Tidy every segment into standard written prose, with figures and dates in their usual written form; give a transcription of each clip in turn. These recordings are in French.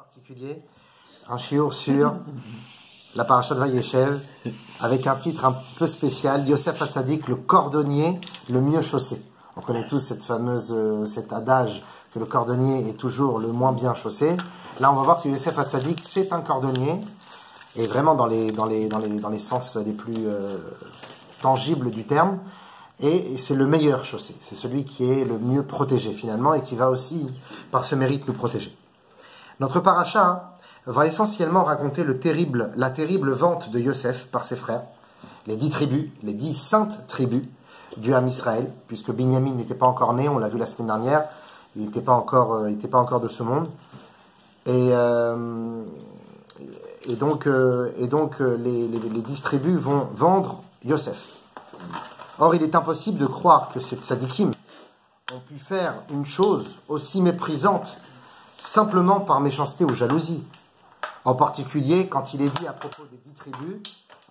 particulier, un shiur sur la paracha de Vayeshev, avec un titre un petit peu spécial, Yosef Hatzadik, le cordonnier le mieux chaussé. On connaît tous cet adage que le cordonnier est toujours le moins bien chaussé. Là, on va voir que Yosef Hatzadik, c'est un cordonnier, et vraiment dans les sens les plus tangibles du terme, et c'est le meilleur chaussé. C'est celui qui est le mieux protégé finalement, et qui va aussi, par ce mérite, nous protéger. Notre paracha va essentiellement raconter la terrible vente de Yosef par ses frères, les 10 tribus, les 10 saintes tribus du Ham Israël, puisque Binyamin n'était pas encore né, on l'a vu la semaine dernière, il n'était pas encore de ce monde, et donc les 10 tribus vont vendre Yosef. Or, il est impossible de croire que ces tzadikim ont pu faire une chose aussi méprisante simplement par méchanceté ou jalousie. En particulier, quand il est dit à propos des 10 tribus,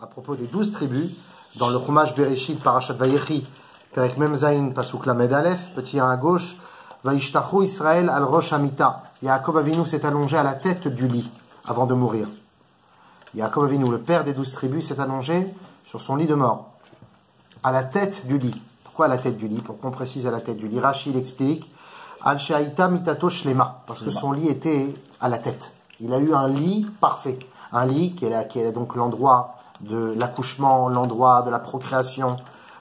à propos des 12 tribus, dans le Chumash Bereshit, Parashat Vayechi, Perek Mem Zayin, Pasuk Lamed Aleph, petit 1 à gauche, Vayishtachu Israël al Rosh Hamita. Yaakov Avinu s'est allongé à la tête du lit avant de mourir. Yaakov Avinu, le père des 12 tribus, s'est allongé sur son lit de mort, à la tête du lit. Pourquoi à la tête du lit? Pourquoi on précise à la tête du lit? Rashi explique, Al She'aita Mitato Shlema, parce que son lit était à la tête. Il a eu un lit parfait, un lit qui est donc l'endroit de l'accouchement, l'endroit de la procréation.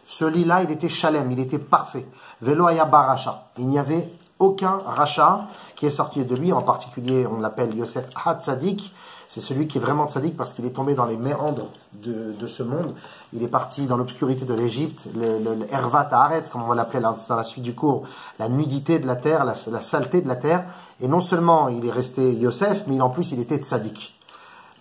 Ce lit-là, il était shalem, il était parfait. Velo haya bar racha. Il n'y avait aucun rachat qui est sorti de lui, en particulier, on l'appelle Yosef Hatzadik. C'est celui qui est vraiment tzaddik parce qu'il est tombé dans les méandres de ce monde. Il est parti dans l'obscurité de l'Égypte, le Hervat Haaretz, comme on va l'appeler dans la suite du cours, la nudité de la terre, la saleté de la terre. Et non seulement il est resté Yosef, mais en plus il était tzaddik.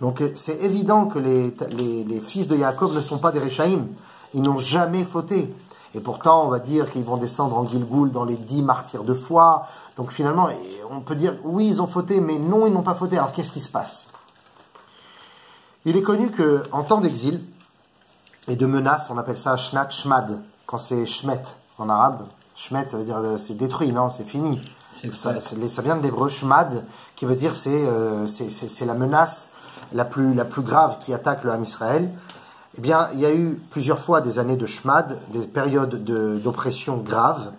Donc c'est évident que les fils de Yaakov ne sont pas des Réchaïm. Ils n'ont jamais fauté. Et pourtant, on va dire qu'ils vont descendre en Gilgoul dans les 10 martyrs de foi. Donc finalement, on peut dire, oui, ils ont fauté, mais non, ils n'ont pas fauté. Alors qu'est-ce qui se passe? Il est connu qu'en temps d'exil et de menaces, on appelle ça shnat shmad, quand c'est shmet en arabe. Shmet, ça veut dire c'est détruit, non, c'est fini. Ça vient de l'hébreu shmad, qui veut dire c'est la menace la plus grave qui attaque le Ham Israël. Eh bien, il y a eu plusieurs fois des années de shmad, des périodes d'oppression grave,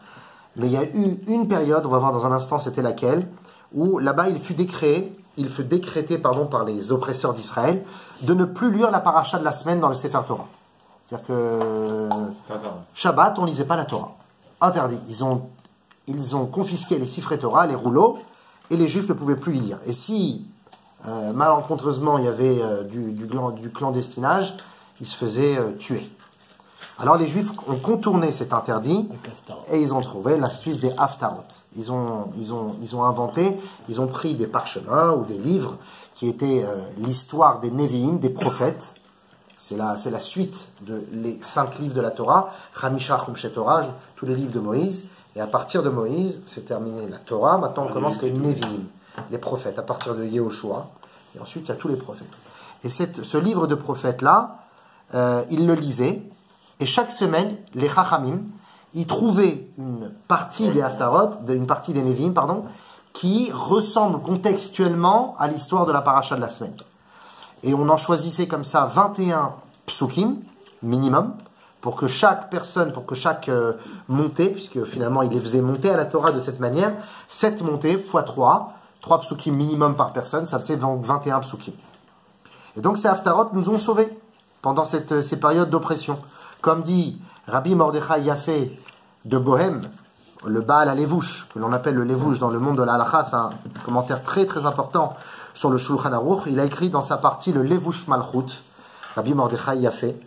mais il y a eu une période, on va voir dans un instant c'était laquelle, où là-bas il fut décrété par les oppresseurs d'Israël de ne plus lire la paracha de la semaine dans le Sefer Torah. C'est-à-dire que Shabbat, on ne lisait pas la Torah. Interdit. Ils ont confisqué les sifrei Torah, les rouleaux, et les Juifs ne pouvaient plus y lire. Et si, malencontreusement, il y avait du clandestinage, ils se faisaient tuer. Alors les Juifs ont contourné cet interdit, et ils ont trouvé l'astuce des haftarot. Ils ont inventé, ils ont pris des parchemins ou des livres qui étaient l'histoire des Nevi'im, des prophètes. C'est la suite les 5 livres de la Torah, Chamisha Chumshe Torah, tous les livres de Moïse. Et à partir de Moïse, c'est terminé la Torah. Maintenant, on commence les Nevi'im, les prophètes, à partir de Yehoshua. Et ensuite, il y a tous les prophètes. Et ce livre de prophètes-là, ils le lisaient. Et chaque semaine, les Chachamim, ils trouvaient une partie des Haftarot, une partie des Nevi'im, qui ressemble contextuellement à l'histoire de la paracha de la semaine. Et on en choisissait comme ça 21 psukim, minimum, pour que chaque personne, chaque montée, puisque finalement il les faisait monter à la Torah de cette manière, 7 montées x 3 psukim minimum par personne, ça faisait 21 psukim. Et donc ces Haftarot nous ont sauvés pendant ces périodes d'oppression. Comme dit Rabbi Mordechai Yafé de Bohème, le Baal à Levouche, que l'on appelle le Levouche dans le monde de la halakha, c'est un commentaire très très important sur le Shulchan Aruch. Il a écrit dans sa partie le Levouche Malchut, Rabbi Mordechai Yafé,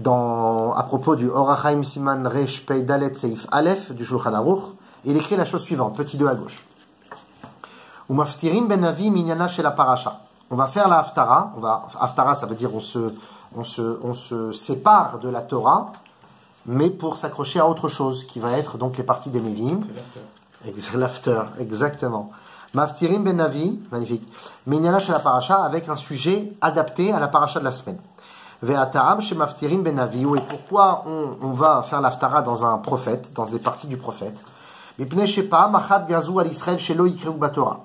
à propos du Orachaim Siman Resh Pei Dalet Seif Aleph du Shulchan Aruch. Il écrit la chose suivante, petit 2 à gauche. Umaftirim ben Avi minyana shel la paracha. On va faire la haftara. Haftara, ça veut dire on se sépare de la Torah, mais pour s'accrocher à autre chose, qui va être donc les parties des Nevi'im. L'after, exactement. Maftirim ben Navi, magnifique. Minyana chez la paracha, avec un sujet adapté à la paracha de la semaine. Ve'ataram chez Maftirim ben Navi, et pourquoi on va faire l'haftara dans un prophète, dans des parties du prophète.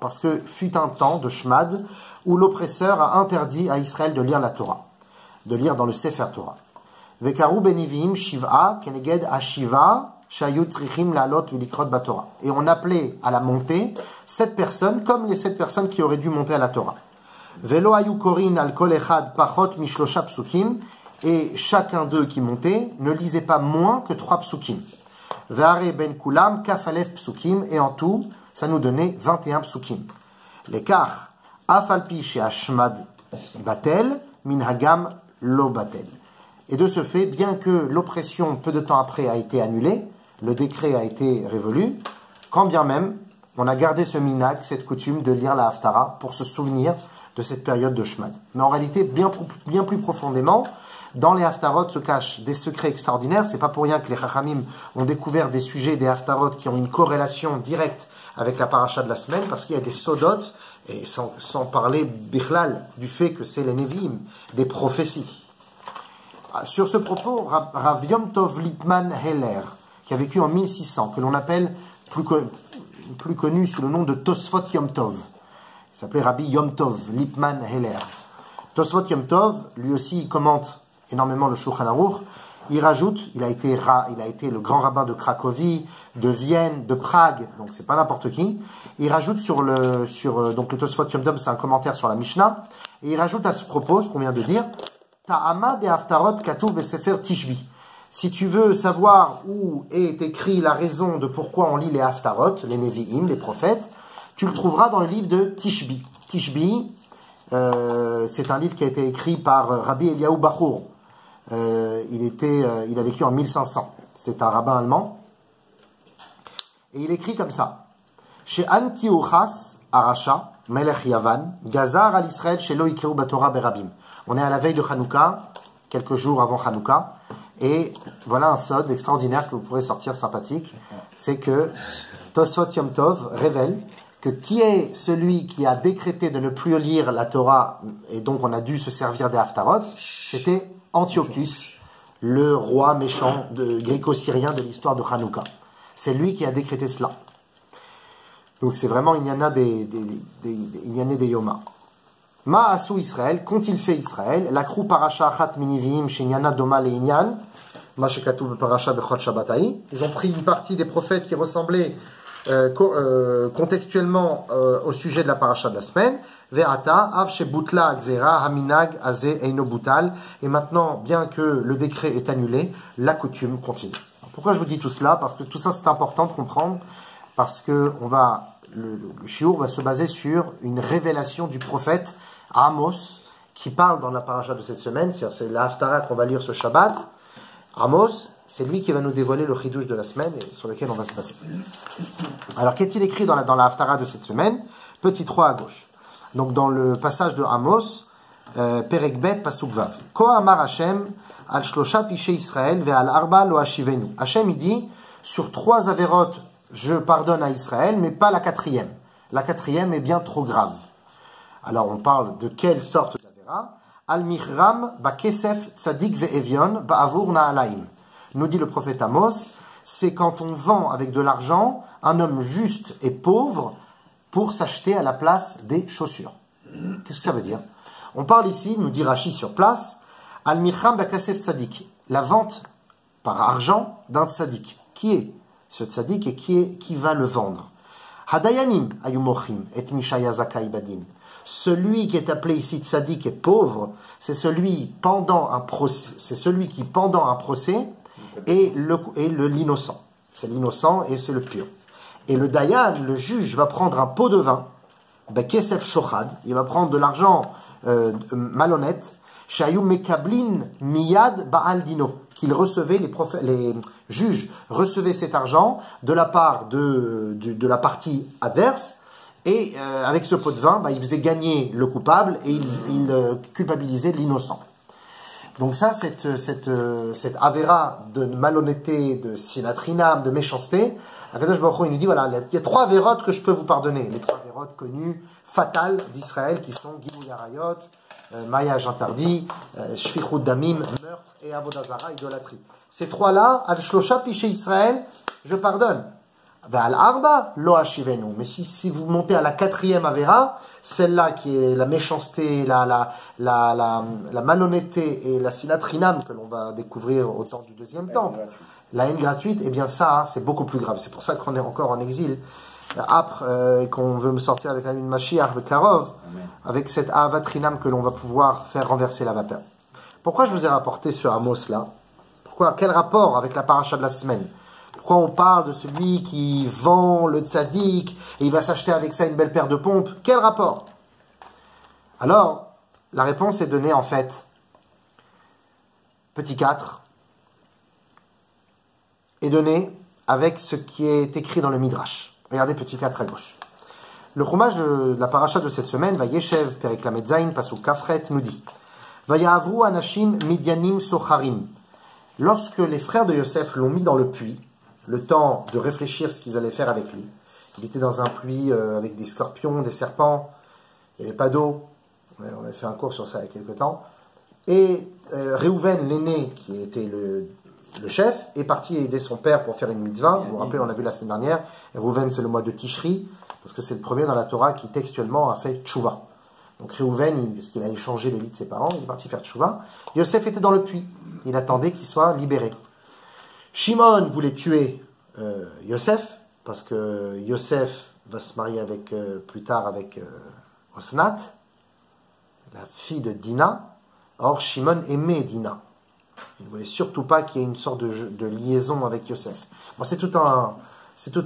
Parce que fut un temps de Shmad où l'oppresseur a interdit à Israël de lire la Torah, de lire dans le Sefer Torah. Vekaru benivim shiv'a keneged ashiva shayut tzrichim la'alot v'likrot batorah. Et on appelait à la montée 7 personnes comme les 7 personnes qui auraient dû monter à la Torah. Velo ayu korin al kol echad pachot mishlosha psukim. Et chacun d'eux qui montait ne lisait pas moins que 3 psukim. Ve'are ben kulam kafalef psukim. Et en tout, ça nous donnait 21 psukim. L'écart afalpi she'ashmad batel min hagam lo batel. Et de ce fait, bien que l'oppression peu de temps après a été annulée, le décret a été révolu, quand bien même on a gardé ce minhag, cette coutume de lire la Haftara pour se souvenir de cette période de Shmad. Mais en réalité, bien plus profondément, dans les Haftarot se cachent des secrets extraordinaires. C'est pas pour rien que les Chachamim ont découvert des sujets des Haftarot qui ont une corrélation directe avec la paracha de la semaine, parce qu'il y a des sodot, et sans parler bichlal du fait que c'est les Nevi'im, des prophéties. Sur ce propos, Rav Yom Tov Lipman Heller, qui a vécu en 1600, que l'on appelle plus connu sous le nom de Tosfot Yom Tov. Il s'appelait Rabbi Yom Tov Lipman Heller. Tosfot Yom Tov, lui aussi, il commente énormément le Shulchan Aruch. Il rajoute, il a été le grand rabbin de Cracovie, de Vienne, de Prague, donc c'est pas n'importe qui. Il rajoute donc le Tosfot Yom Tov, c'est un commentaire sur la Mishnah, et il rajoute à ce propos, ce qu'on vient de dire, Ta'ama de Haftarot Katuv Besefer Tishbi. Si tu veux savoir où est écrit la raison de pourquoi on lit les Haftarot, les Nevi'im, les prophètes, tu le trouveras dans le livre de Tishbi. Tishbi, c'est un livre qui a été écrit par Rabbi Eliyahu Bachur. Il a vécu en 1500. C'est un rabbin allemand. Et il écrit comme ça. Chez Antiochas Arasha, Melech Yavan, Gazar al Israël, chez Lo Ikreu Batorah Berabim. On est à la veille de Hanouka, quelques jours avant Hanouka. Et voilà un sod extraordinaire que vous pourrez sortir sympathique. C'est que Tosfot Yom Tov révèle que qui est celui qui a décrété de ne plus lire la Torah, et donc on a dû se servir des Haftarot, c'était Antiochus, le roi méchant gréco-syrien de l'histoire de Hanouka. C'est lui qui a décrété cela. Donc c'est vraiment Inyana des Yoma. Ma asu Israël, qu'ont-ils fait Israël? La krou parasha achat minivim chez Inyana doma le Inyan, ma shekatu parasha bechot shabbatai. Ils ont pris une partie des prophètes qui ressemblaient contextuellement au sujet de la paracha de la semaine. Ve'ata av shebutla gzera haminag aze eino butal. Et maintenant, bien que le décret est annulé, la coutume continue. Pourquoi je vous dis tout cela? Parce que tout ça c'est important de comprendre, parce que le shiur va se baser sur une révélation du prophète Amos, qui parle dans la paracha de cette semaine. C'est la Haftara qu'on va lire ce Shabbat. Amos, c'est lui qui va nous dévoiler le chidouche de la semaine et sur lequel on va se passer. Alors, qu'est-il écrit dans la Haftara de cette semaine? Petit 3 à gauche. Donc, dans le passage de Amos, Perek Bet, Pasuk Vav. Ko amar Hashem, al shlosha piché Israël, ve al arba lo hashivenu. Hashem, il dit, sur 3 avérotes, je pardonne à Israël, mais pas la 4e. La 4e est bien trop grave. Alors, on parle de quelle sorte d'avéra? Al-Mihram ba-Kesef tzadik ve-Evion ba-Avur na'alaim. Nous dit le prophète Amos, c'est quand on vend avec de l'argent un homme juste et pauvre pour s'acheter à la place des chaussures. Qu'est-ce que ça veut dire? On parle ici, nous dit Rashi sur place, Al-Mihram ba-Kesef tzadik, la vente par argent d'un tzadik. Qui est ce tzadik et qui va le vendre? Hadayanim ayumochim et mishaya zakai badin. Celui qui est appelé ici tzadik et pauvre, c'est celui qui pendant un procès est l'innocent. C'est l'innocent et c'est le pur. Et le dayan, le juge, va prendre un pot de vin, kesef shochad, il va prendre de l'argent malhonnête, shayum mekablin miyad baal dino, qu'ils recevaient, les juges recevaient cet argent de la part de la partie adverse. Et avec ce pot de vin, il faisait gagner le coupable et il culpabilisait l'innocent. Donc ça, cette avéra de malhonnêteté, de sinatrinam, de méchanceté, Akadosh Baruch Hu, il nous dit, voilà, il y a 3 avérotes que je peux vous pardonner. Les 3 avérotes connues, fatales d'Israël, qui sont Gilui Arayot, maillage interdit, Shfichut Damim, meurtre, et Avodah Zara, idolâtrie. Ces 3-là, Al Shlosha Piché Israël, je pardonne. Ve'al arba lo hashivenu. Mais si vous montez à la quatrième Avera, celle-là qui est la méchanceté, la malhonnêteté et la sinatrinam que l'on va découvrir au temps du deuxième temple, la haine gratuite, eh bien ça, c'est beaucoup plus grave. C'est pour ça qu'on est encore en exil. Après, qu'on veut me sortir avec la lune Mashiach, le Karov, avec cette avatrinam que l'on va pouvoir faire renverser la vapeur. Pourquoi je vous ai rapporté ce Amos-là? Pourquoi? Quel rapport avec la paracha de la semaine? Pourquoi on parle de celui qui vend le tzaddik et il va s'acheter avec ça une belle paire de pompes? Quel rapport? Alors, la réponse est donnée en fait, petit 4, est donnée avec ce qui est écrit dans le Midrash. Regardez petit 4 à gauche. Le chumash de la paracha de cette semaine, Vayeshev Perek Lamed Zayin Pasuk Kafret, nous dit Vayahavru Anashim Midyanim Socharim. Lorsque les frères de Yosef l'ont mis dans le puits, le temps de réfléchir ce qu'ils allaient faire avec lui, il était dans un puits avec des scorpions, des serpents, il n'y avait pas d'eau, on avait fait un cours sur ça il y a quelques temps, et Réhouven, l'aîné, qui était le chef, est parti aider son père pour faire une mitzvah. Vous vous rappelez, on l'a vu la semaine dernière, Réhouven c'est le mois de Tishri, parce que c'est le premier dans la Torah qui textuellement a fait tchouva. Donc Réhouven, parce qu'il a échangé les lits de ses parents, il est parti faire tchouva. Yosef était dans le puits, il attendait qu'il soit libéré. Shimon voulait tuer Yosef, parce que Yosef va se marier avec, plus tard avec Osnat, la fille de Dina. Or, Shimon aimait Dina. Il ne voulait surtout pas qu'il y ait une sorte de liaison avec Yosef. Bon, c'est tout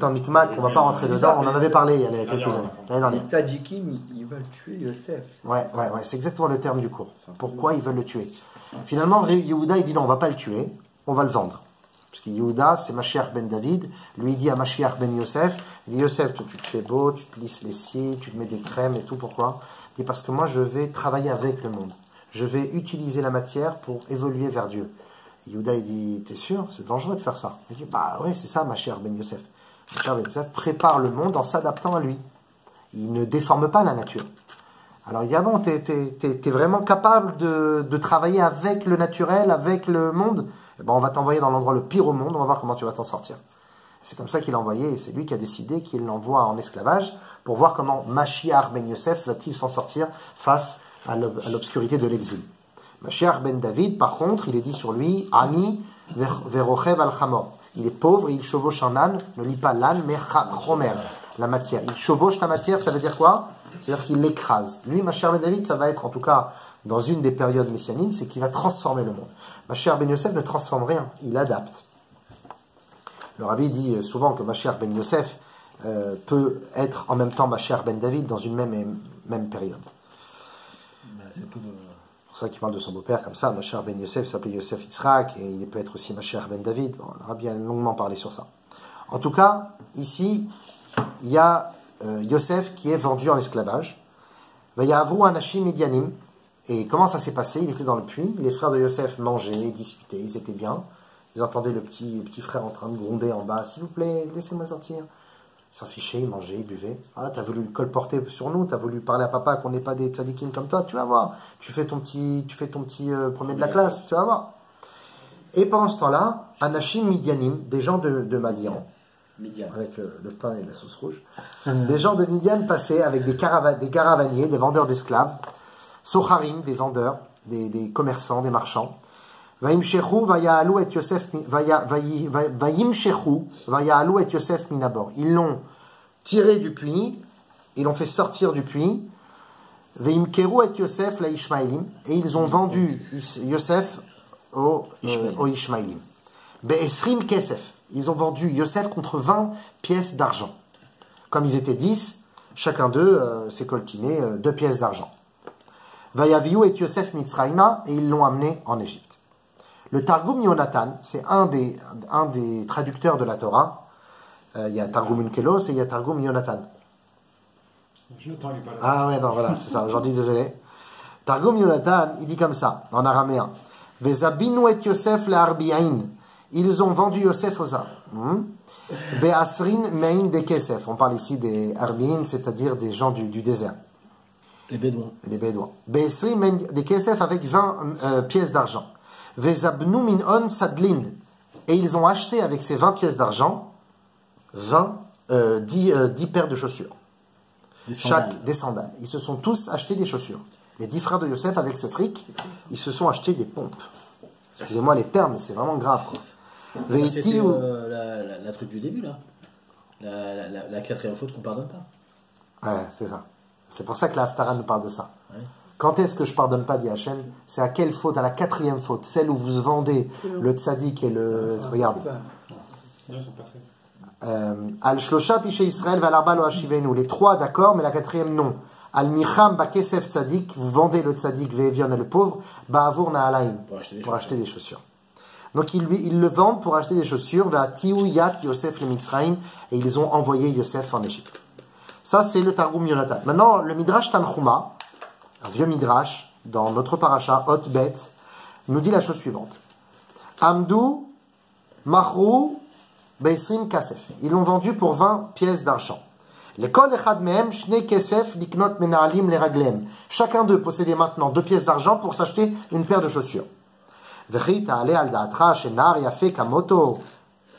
un micmac, on ne va pas rentrer dedans, on en avait parlé il y a quelques années. Les tzadikim, ils veulent tuer Yosef. Ouais, c'est exactement le terme du cours. Pourquoi ils veulent le tuer? Finalement, Yehuda, il dit non, on ne va pas le tuer, on va le vendre. Parce que Yehuda, c'est Mashiach ben David, lui il dit à Mashiach ben Yosef, il dit Yosef, toi, tu te fais beau, tu te lisses les cils, tu te mets des crèmes et tout, pourquoi? Il dit parce que moi je vais travailler avec le monde. Je vais utiliser la matière pour évoluer vers Dieu. Yehuda, il dit, t'es sûr? C'est dangereux de faire ça. Il dit, bah ouais, c'est ça, Mashiach ben Yosef. Mashiach ben Yosef prépare le monde en s'adaptant à lui. Il ne déforme pas la nature. Alors il dit, ah bon, t'es vraiment capable de travailler avec le naturel, avec le monde? Eh ben, on va t'envoyer dans l'endroit le pire au monde, on va voir comment tu vas t'en sortir. C'est comme ça qu'il a envoyé, et c'est lui qui a décidé qu'il l'envoie en esclavage, pour voir comment Mashiach ben Yosef va-t-il s'en sortir face à l'obscurité de l'exil. Mashiach ben David, par contre, il est dit sur lui, Ani verochev al chamor. Il est pauvre et il chevauche un âne, ne lit pas l'âne, mais chomer, la matière. Il chevauche la matière, ça veut dire quoi? C'est-à-dire qu'il l'écrase. Lui, Mashiach ben David, ça va être en tout cas dans une des périodes messianiques, c'est qu'il va transformer le monde. Mashiach ben Yosef ne transforme rien, il adapte. Le Rabbi dit souvent que Mashiach ben Yosef peut être en même temps Mashiach ben David dans une même période. C'est pour ça qu'il parle de son beau-père comme ça. Mashiach ben Yosef s'appelait Yosef Yitzhak et il peut être aussi Mashiach ben David. Bon, le Rabbi a longuement parlé sur ça. En tout cas, ici, il y a Yosef qui est vendu en esclavage. Vayahavru Anashim Midyanim. Et comment ça s'est passé? Il était dans le puits, les frères de Yosef mangeaient, discutaient, ils étaient bien. Ils entendaient le petit frère en train de gronder en bas, s'il vous plaît, laissez-moi sortir. Ils s'en fichaient, ils mangeaient, ils buvaient. Ah, t'as voulu le colporter sur nous, t'as voulu parler à papa qu'on n'est pas des tzadikim comme toi, tu vas voir. Tu fais ton petit premier de la classe, tu vas voir. Et pendant ce temps-là, Anashim Midyanim, des gens de Madian, avec le pain et la sauce rouge, des gens de Midian passaient avec des caravaniers, des vendeurs d'esclaves, Socharim, des vendeurs, des commerçants, des marchands. Vayimshechu vaya'alu et Yosef minabor. Ils l'ont tiré du puits, ils l'ont fait sortir du puits. Vayimkeru et Yosef la Ishmaelim. Et ils ont vendu Yosef aux Ishmaelim. Be'esrim kesef. Ils ont vendu Yosef contre 20 pièces d'argent. Comme ils étaient 10, chacun d'eux s'est coltiné 2 pièces d'argent. Vayaviu et Yosef Mitzraïma, et ils l'ont amené en Égypte. Le Targum Yonatan, c'est un des traducteurs de la Torah. Il y a Targum Unkelos et il y a Targum Yonatan. Ah ouais, non, voilà, c'est ça, j'en dis désolé. Targum Yonatan, il dit comme ça, en araméen. Vezabinu et Yosef le Arbiain. Ils ont vendu Yosef aux arbres. Be'asrin mein de Kesef. On parle ici des Arbiin, c'est-à-dire des gens du désert. Les Bédouins. Be'asrin mein de Kesef avec 20 pièces d'argent. Vezabnu min on sadlin. Et ils ont acheté avec ces 20 pièces d'argent 20 10 paires de chaussures. Des sandales. Des sandales. Ils se sont tous achetés des chaussures. Les 10 frères de Yosef, avec ce fric, ils se sont achetés des pompes. Excusez-moi les termes, mais c'est vraiment grave. Quoi. C'était la truc du début, là. La quatrième faute qu'on pardonne pas. Ouais, c'est ça. C'est pour ça que la Haftara nous parle de ça. Ouais. Quand est-ce que je pardonne pas, dit Hachem? C'est à quelle faute? À la 4e faute, celle où vous vendez le tzaddik et le... Regarde. Al shlosha piché Israël va l'arba lo hashivenu. Les 3 d'accord, mais la 4e non. Al micham ba kesef tzaddik, vous vendez le tzaddik ve'evion et le pauvre, ba'avour na'alaim, pour acheter des chaussures. Donc ils le vendent pour acheter des chaussures, ve'atiu yat Yosef le Mitzrayim, et ils ont envoyé Yosef en Égypte. Ça c'est le Targum Yonatan. Maintenant le Midrash Tanchuma, un vieux Midrash, dans notre paracha, Hot Bet, nous dit la chose suivante. Amdou, Machrou, Beisrim Kasef. Ils l'ont vendu pour 20 pièces d'argent. L'école Echad Mehem, Shnei Kesef, Liknot Menaalim, les Raglem. Chacun d'eux possédait maintenant 2 pièces d'argent pour s'acheter une paire de chaussures. Vechit Ale al Daatra, Shenar Yafe Kamoto,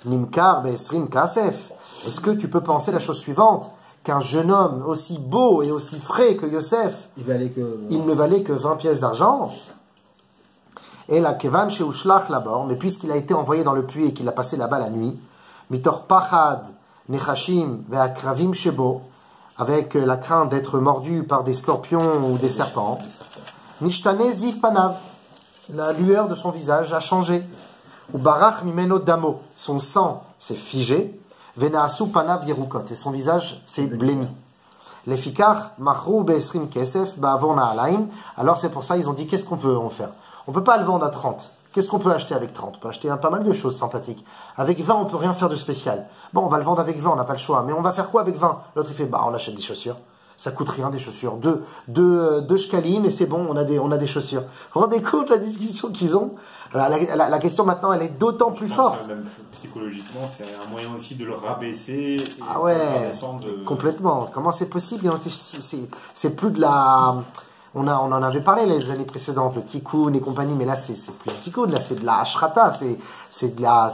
Nimkar Beisrim Kasef. Est-ce que tu peux penser la chose suivante? Qu'un jeune homme aussi beau et aussi frais que Yosef, il ne valait que 20 pièces d'argent. Et la Kevan chez Ushlach Labor, mais puisqu'il a été envoyé dans le puits et qu'il a passé là-bas la nuit, Mitor Pachad, Nechashim, Ve'akravim Shebo, avec la crainte d'être mordu par des scorpions ou des serpents, Nishtane Ziv Panav, la lueur de son visage a changé. Ou Barach Mimeno Damo, son sang s'est figé. Venaasu panav yerukot, et son visage s'est blémi. Les fikar machrou be'esrim kesef ba'avor na'alaim. Alors c'est pour ça ils ont dit qu'est-ce qu'on peut en faire? On peut pas le vendre à 30. Qu'est-ce qu'on peut acheter avec 30? On peut acheter pas mal de choses sympathiques. Avec 20 on peut rien faire de spécial. Bon on va le vendre avec 20, on n'a pas le choix. Mais on va faire quoi avec 20? L'autre il fait on achète des chaussures. Ça coûte rien des chaussures. Deux shkalim et c'est bon, on a des chaussures. Vous vous rendez compte la discussion qu'ils ont? La question maintenant, elle est d'autant plus forte. Même psychologiquement, c'est un moyen aussi de le rabaisser. Ah ouais, complètement. Comment c'est possible? C'est plus de la... On en avait parlé les années précédentes, le tikkun et compagnie, mais là c'est plus du tikkun, là c'est de la ashrata, c'est de la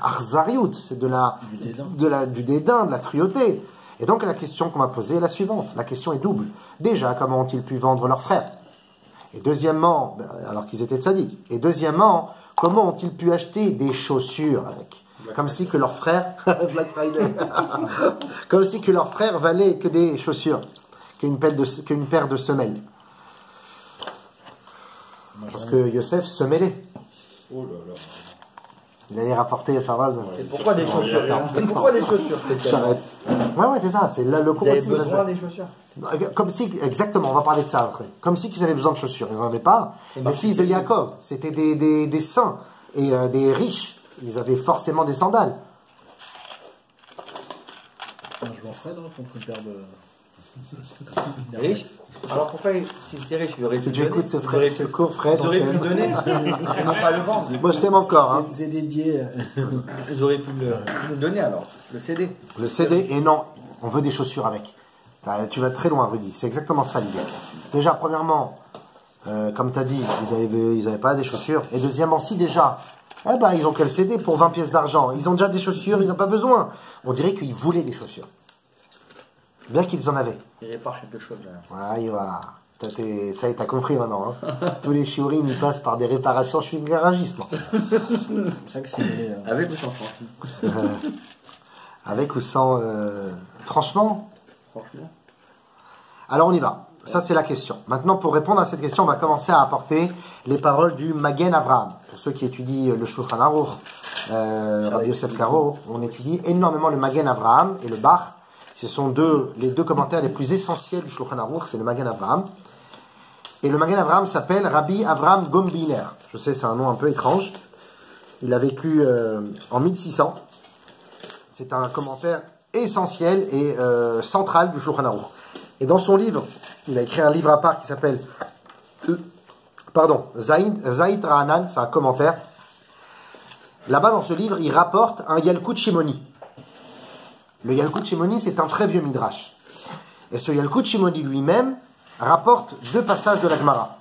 arzariut, c'est du dédain, de la cruauté. Et donc la question qu'on m'a posée est la suivante. La question est double. Déjà, comment ont-ils pu vendre leurs frères? Et deuxièmement, alors qu'ils étaient tzaddik. Et deuxièmement, comment ont-ils pu acheter des chaussures avec? Comme si que leurs frères, Black Friday, comme si que leurs frères valaient que des chaussures, qu'une paire de semelles. Parce que Yosef se mêlait. Oh là là. Il allait rapporter les paroles. Et pourquoi des chaussures? Pourquoi des chaussures? J'arrête. Ouais, c'est ça. C'est le Vous avez besoin des chaussures? Comme si, exactement, on va parler de ça après. Comme si qu'ils avaient besoin de chaussures. Ils n'en avaient pas. Les fils de Yaakov, c'était des saints et des riches. Ils avaient forcément des sandales. Moi, je m'en ferais contre une paire de... riche. Alors pourquoi, si j'étais riche, ils auraient pu Si le tu donner. écoutes ce cours, Fred, Ils auraient pu le donner, et non pas le vendre. moi je t'aime encore. Hein. C'est dédié. Ils auraient pu le donner alors, le céder. Le CD, et non, on veut des chaussures avec. Tu vas très loin, Rudy. C'est exactement ça l'idée. Déjà, premièrement, comme tu as dit, ils avaient pas des chaussures. Et deuxièmement, si déjà, ils ont qu'à le céder pour 20 pièces d'argent. Ils ont déjà des chaussures, ils n'ont pas besoin. On dirait qu'ils voulaient des chaussures. Bien qu'ils en avaient. Ils réparent quelque chose là. Voilà. Ça y est, t'as compris maintenant. Hein. Tous les shiurim, ils passent par des réparations. Je suis garagiste, moi. C'est ça que c'est. Avec ou sans franchement Avec ou sans... Franchement. Franchement. Alors on y va. Ça c'est la question. Maintenant pour répondre à cette question, on va commencer à apporter les paroles du Magen Avraham. Pour ceux qui étudient le Shulchan Aruch, Rabbi Yosef Karo, on étudie énormément le Magen Avraham et le Bach. Ce sont les deux commentaires les plus essentiels du Shulchan Aruch, c'est le Magen Avraham. Et le Magen Avraham s'appelle Rabbi Avraham Gombiner. Je sais, c'est un nom un peu étrange. Il a vécu en 1600. C'est un commentaire essentiel et central du Shulchan Aruch. Et dans son livre, il a écrit un livre à part qui s'appelle Zaïd Rahanan, c'est un commentaire. Là-bas, dans ce livre, il rapporte un Yalkut Shimoni. Le Yalkut Shimoni, c'est un très vieux midrash. Et ce Yalkut Shimoni lui-même rapporte 2 passages de la Gemara.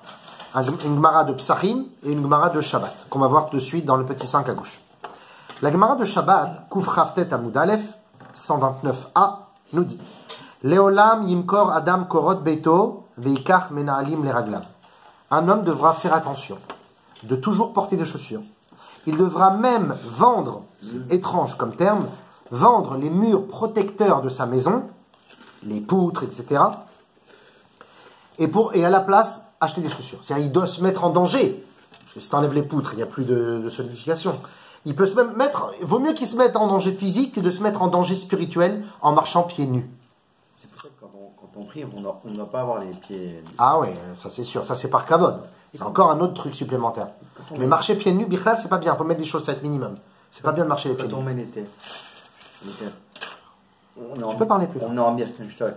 Une Gemara de Psachim et une Gemara de Shabbat, qu'on va voir tout de suite dans le petit 5 à gauche. La Gemara de Shabbat, Kuf Chavtet Amud Aleph, 129a nous dit Leolam yimkor adam korot beito veikach menaalim leraglav. Un homme devra faire attention de toujours porter des chaussures. Il devra même vendre, c'est étrange comme terme, vendre les murs protecteurs de sa maison, les poutres, etc. Et à la place, acheter des chaussures. C'est-à-dire, il doit se mettre en danger. Parce que si tu enlèves les poutres, il n'y a plus de solidification. Il peut se même mettre, vaut mieux qu'il se mette en danger physique que de se mettre en danger spirituel en marchant pieds nus. C'est pour ça que quand on prie, on ne doit pas avoir les pieds. Ah ouais, ça c'est sûr, ça c'est par kavod. C'est encore un autre truc supplémentaire. Mais marcher pieds nus, bichlal, c'est pas bien. Il faut mettre des chaussettes minimum. C'est pas bien de marcher les pieds Quand on nus. met l'été, Tu peux parler plus. On est en Birkenstock.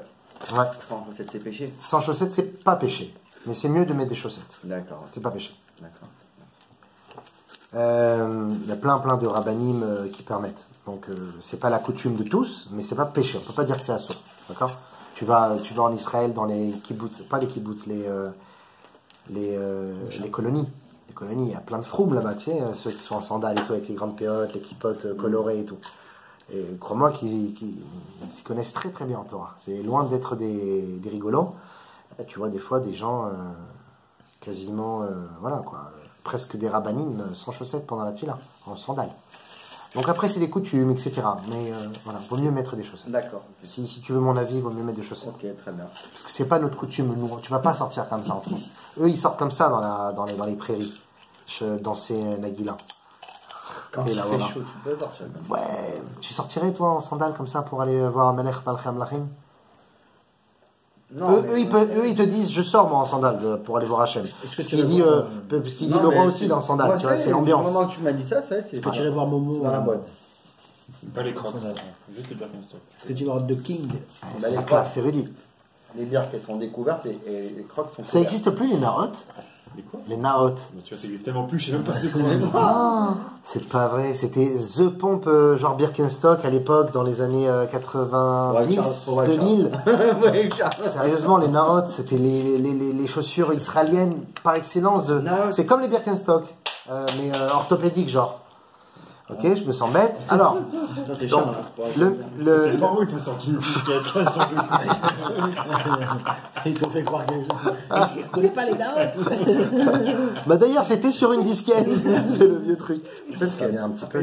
Ouais. Sans chaussettes, c'est péché. Sans chaussettes, c'est pas péché. Mais c'est mieux de mettre des chaussettes. D'accord. C'est pas péché. D'accord. Il y a plein de rabbanim qui permettent. Donc c'est pas la coutume de tous, mais c'est pas péché. On peut pas dire que c'est assaut. D'accord? Tu vas en Israël dans les kibbutz, pas les kibbutz, les colonies. Les colonies, il y a plein de froum là-bas, tu sais, ceux qui sont en sandales et tout, avec les grandes péotes, les kippotes colorées et tout. Et crois-moi qu'ils s'y connaissent très très bien en Torah. C'est loin d'être des rigolos. Tu vois des fois des gens quasiment, voilà quoi, presque des rabbanim sans chaussettes pendant la tefila, en sandales. Donc après c'est des coutumes, etc. Mais voilà, vaut mieux mettre des chaussettes. D'accord. Si tu veux mon avis, il vaut mieux mettre des chaussettes. Ok, très bien. Parce que c'est pas notre coutume, nous, tu vas pas sortir comme ça en France. Eux ils sortent comme ça dans les prairies, danser Nagila. Quand Et il là, fait voilà. chaud, tu peux sortir. Ouais, tu sortirais toi en sandales comme ça pour aller voir Melech Malchem Amlachim? Non, Eux, ils te disent je sors moi en sandales pour aller voir Hachem. Est-ce que Parce qu'il dit, parce qu'il dit le roi aussi dans le sandales, tu vois, c'est Au l'ambiance. moment que tu m'as dit ça, c'est. Est-ce que tu irais voir Momo dans la boîte. Pas les crocs. Sandales. Juste les Birkenstock. Est-ce que tu vas voir The King? C'est la classe, c'est Rudy. Les bières qui sont découvertes et les crocs sont. Ça n'existe plus les Naot? Les quoi? Les Naot. Mais tu vois, ça existe tellement plus, je sais même pas c'est quoi. Ah, c'est pas vrai, c'était The Pomp genre Birkenstock à l'époque dans les années 90, 2000. Ouais, Charles. Sérieusement, les Naot, c'était les chaussures israéliennes par excellence. C'est comme les Birkenstock, mais orthopédiques genre. Ok, je me sens bête. Alors, Ça, c'est donc, Charles. T'es pas où, t'es sorti une fisquette, là, sans doute. Ils t'ont fait croire que je connais pas les daotes. bah d'ailleurs, c'était sur une disquette. C'est le vieux truc. Parce qu'il y a un petit peu.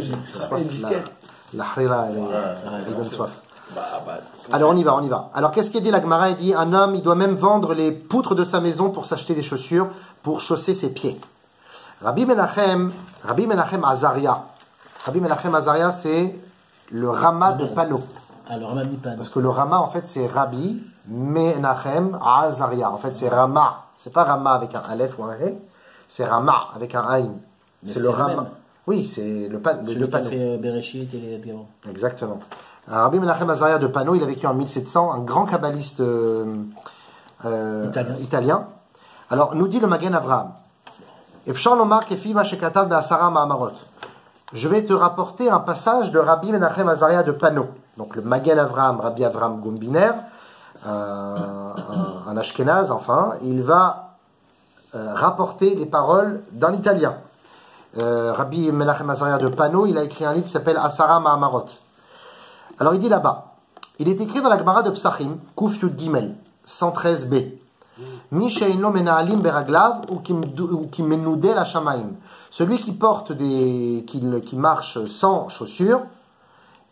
La harira, elle donne soif. Alors on y va. Alors qu'est-ce qu'il dit la Gemara? Il dit un homme, il doit même vendre les poutres de sa maison pour s'acheter des chaussures pour chausser ses pieds. Rabbi Menachem Azaria. Rabbi Menachem Azaria, c'est le Rama de Pano. Alors, Rama Mipan. Parce que le Rama, en fait, c'est Rabbi Menachem Azaria. En fait, c'est Rama. C'est pas Rama avec un Aleph ou un He. C'est Rama avec un Aïn. Mais C'est c'est le le Rama. même. Oui, c'est le Celui qui a Pano. fait Bereshit et les Gavons. Exactement. Rabbi Menachem Azaria de Pano, il a vécu en 1700, un grand kabbaliste italien. Alors, nous dit le Magen Avraham. Efshar lomar kefi ma shekatav be'asara ma'amarot. Je vais te rapporter un passage de Rabbi Menachem Azaria de Pano. Donc le Magen Avraham, Rabbi Avraham Gombiner, un Ashkenaz, enfin, il va rapporter les paroles d'un Italien. Rabbi Menachem Azaria de Pano, il a écrit un livre qui s'appelle Asara Ma'amarot. Alors il dit là-bas, il est écrit dans la Gemara de Psachim, Kuf Yud Gimel, 113b. Mi she'eino mena'alim beraglav ou qui menoudé la shamaim. Celui qui porte qui marche sans chaussures,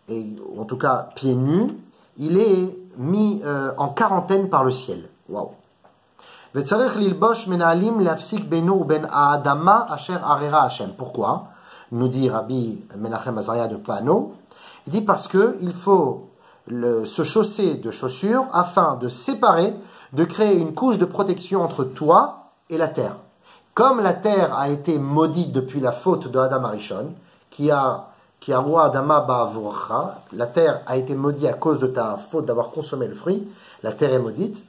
et en tout cas pieds nus, il est mis en quarantaine par le ciel. Waouh. Vetzarech lilbosh mena'alim lafsik beno ben aadama asher arera Hashem. Pourquoi? Nous dit Rabbi Menachem Azaria de Pano. Il dit parce que il faut se chausser de chaussures afin de séparer, de créer une couche de protection entre toi et la terre. Comme la terre a été maudite depuis la faute de Adam Arishon, qui a roi Adama Ba'avurcha, la terre a été maudite à cause de ta faute d'avoir consommé le fruit, la terre est maudite,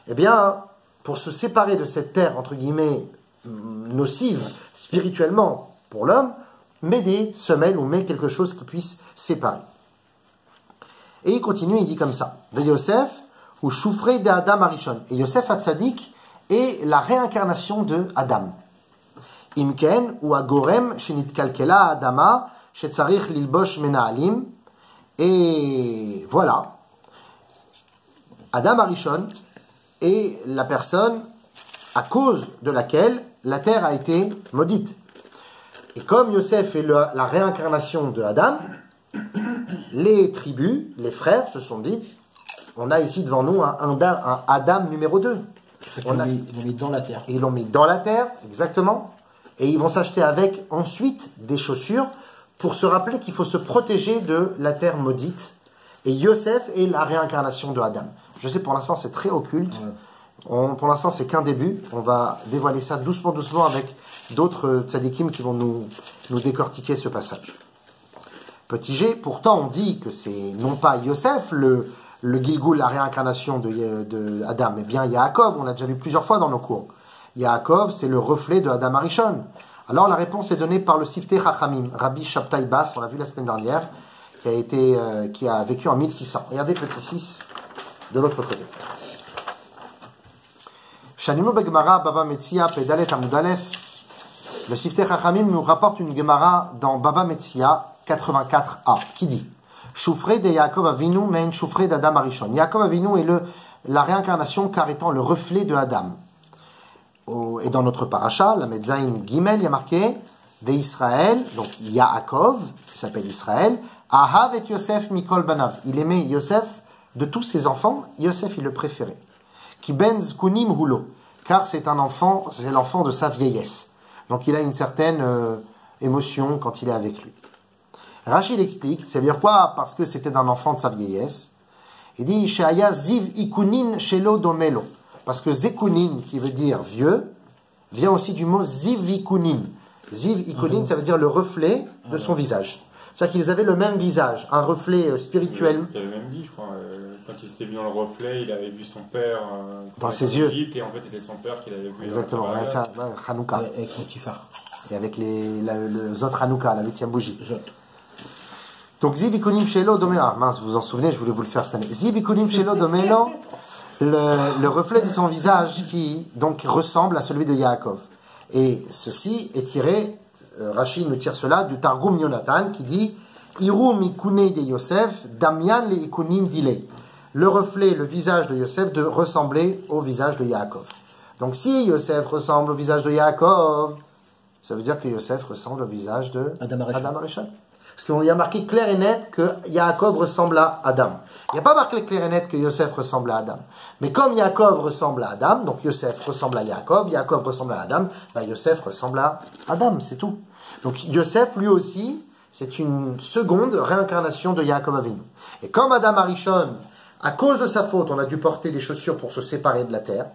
eh bien, pour se séparer de cette terre, entre guillemets, nocive, spirituellement, pour l'homme, mets des semelles ou mets quelque chose qui puisse séparer. Et il continue, il dit comme ça. De Yosef, ou Choufrei de Adam Arishon. Et Yosef Hatzadik est la réincarnation de Adam. Imken, ou Agorem, Shenit Kalkela Adama, Shetzarich Lilbosh Menaalim. Et voilà. Adam Arishon est la personne à cause de laquelle la terre a été maudite. Et comme Yosef est la réincarnation de Adam, les tribus, les frères se sont dit, on a ici devant nous un Adam numéro 2. Ils l'ont mis dans la terre. Et ils l'ont mis dans la terre, exactement. Et ils vont s'acheter avec ensuite des chaussures pour se rappeler qu'il faut se protéger de la terre maudite. Et Yosef est la réincarnation de Adam. Je sais, pour l'instant, c'est très occulte. Ouais. Pour l'instant, c'est qu'un début. On va dévoiler ça doucement, doucement avec d'autres tzadikim qui vont nous décortiquer ce passage. Petit G, pourtant, on dit que c'est non pas Yosef, le Gilgul, la réincarnation de Adam, mais bien Yaakov. On l'a déjà vu plusieurs fois dans nos cours. Yaakov, c'est le reflet de Adam Arishon. Alors, la réponse est donnée par le Siftei Chachamim, Rabbi Shabtai Bas, on l'a vu la semaine dernière, qui a vécu en 1600. Regardez petit 6 de l'autre côté. Shaninu Begmara Baba Metzia Pedalet Amudalef. Le Siftei Chachamim nous rapporte une Gemara dans Baba Metzia 84a qui dit Choufré de Yaakov Avinu men Choufré d'Adam Arishon. Yaakov Avinu est la réincarnation car étant le reflet de Adam. Et dans notre paracha, la Medzaïn Gimel, il y a marqué de Israël, donc Yaakov, qui s'appelle Israël, Ahav et Yosef Mikol Banav. Il aimait Yosef de tous ses enfants, Yosef il le préférait. Ki ben zkunim hulo, car c'est l'enfant de sa vieillesse. Donc il a une certaine émotion quand il est avec lui. Rachid explique, ça veut dire quoi? Parce que c'était un enfant de sa vieillesse. Il dit, Sheaya ziv ikunin shelo domelo. Parce que zekunin, qui veut dire vieux, vient aussi du mot ziv ikunin. Ziv ikunin, ça veut dire le reflet de son visage. C'est-à-dire qu'ils avaient le même visage, un reflet spirituel. Tu avais même dit, je crois, quand il s'était vu dans le reflet, il avait vu son père dans ses yeux. Egypte, et en fait, c'était son père qui l'avait vu. Exactement, on avait fait Hanouka. Avec Potiphar. Et avec le Zot Hanouka, la 8e bougie. Donc, Ziv ikunim shelo domelo. Ah, mince, vous vous en souvenez, je voulais vous le faire cette année. Ziv ikunim shelo domelo, le reflet de son visage qui, donc, ressemble à celui de Yaakov. Et ceci est tiré, Rachid nous tire cela du Targum Yonatan qui dit Irum ikune de Yosef, Damian le ikunim dile. Le reflet, le visage de Yosef de ressembler au visage de Yaakov. Donc si Yosef ressemble au visage de Yaakov, ça veut dire que Yosef ressemble au visage de Adam Arishon. Parce qu'il y a marqué clair et net que Yaakov ressemble à Adam. Il n'y a pas marqué clair et net que Yosef ressemble à Adam. Mais comme Yaakov ressemble à Adam, donc Yosef ressemble à Yaakov ressemble à Adam, ben Yosef ressemble à Adam, c'est tout. Donc Yosef, lui aussi, c'est une seconde réincarnation de Yaakov Avinu. Et comme Adam Arishon, à cause de sa faute, on a dû porter des chaussures pour se séparer de la terre,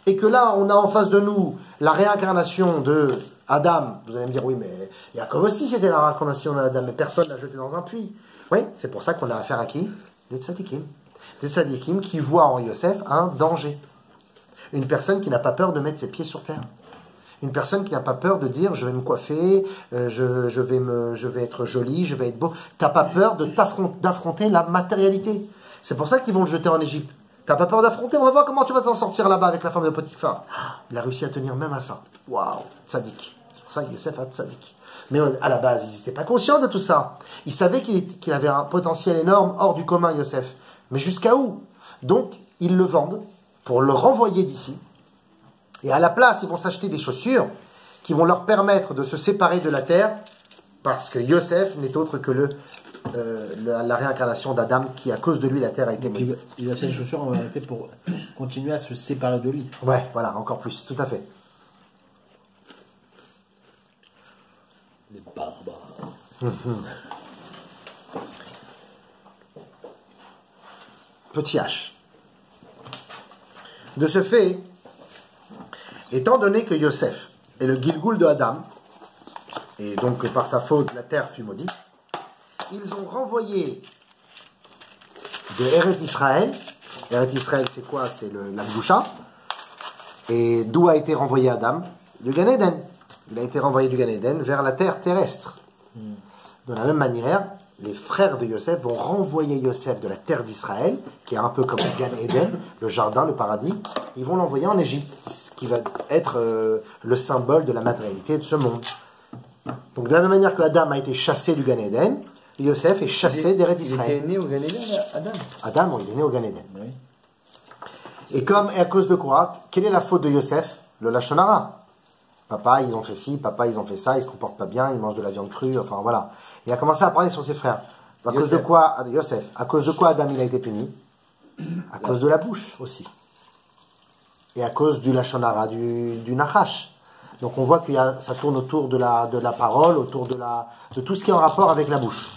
et que là, on a en face de nous la réincarnation de Adam. Vous allez me dire, oui, mais Yaakov aussi, c'était la réincarnation d'Adam, mais personne l'a jeté dans un puits. Oui, c'est pour ça qu'on a affaire à qui? Des tzadikim. Des tzadikim qui voient en Yosef un danger. Une personne qui n'a pas peur de mettre ses pieds sur terre. Une personne qui n'a pas peur de dire, je vais me coiffer, je vais être joli, je vais être beau. T'as pas peur d'affronter la matérialité. C'est pour ça qu'ils vont le jeter en Égypte. T'as pas peur d'affronter? On va voir comment tu vas t'en sortir là-bas avec la femme de Potiphar. Il a réussi à tenir même à ça. Waouh, tzaddik. C'est pour ça que Yosef a tzaddik. Mais à la base, ils n'étaient pas conscients de tout ça. Ils savaient qu'il avait un potentiel énorme hors du commun, Yosef. Mais jusqu'à où? Donc, ils le vendent pour le renvoyer d'ici. Et à la place, ils vont s'acheter des chaussures qui vont leur permettre de se séparer de la terre, parce que Yosef n'est autre que la réincarnation d'Adam, qui à cause de lui, la terre a été maudite. Il a ses chaussures en réalité pour continuer à se séparer de lui. Ouais, voilà, encore plus, tout à fait. Les barbares. Petit H. De ce fait, étant donné que Yosef est le Gilgul de Adam, et donc que par sa faute la terre fut maudite, ils ont renvoyé de Eretz Israël. Eretz Israël, c'est quoi? C'est la Gdusha. Et d'où a été renvoyé Adam? Du Gan Eden. Il a été renvoyé du Gan Eden vers la terre terrestre. De la même manière, les frères de Yosef vont renvoyer Yosef de la terre d'Israël, qui est un peu comme le Gan Eden, le jardin, le paradis. Ils vont l'envoyer en Égypte, qui va être le symbole de la matérialité de ce monde. Donc de la même manière que Adam a été chassé du Gan Eden, Yosef est chassé d'Eretz Il Israël. était né au Gan Eden, Adam. Adam, il est né au Gan Eden. Oui. Et à cause de quoi? Quelle est la faute de Yosef? Le Lachon Hara. Papa, ils ont fait ci, papa, ils ont fait ça, ils se comportent pas bien, ils mangent de la viande crue, enfin voilà. Il a commencé à parler sur ses frères. À cause de quoi, Yosef, à cause de quoi Adam il a été puni? À cause de la bouche aussi. Et à cause du Lachon Hara, du Nachash. Donc on voit que ça tourne autour de la parole, autour de tout ce qui est en rapport avec la bouche.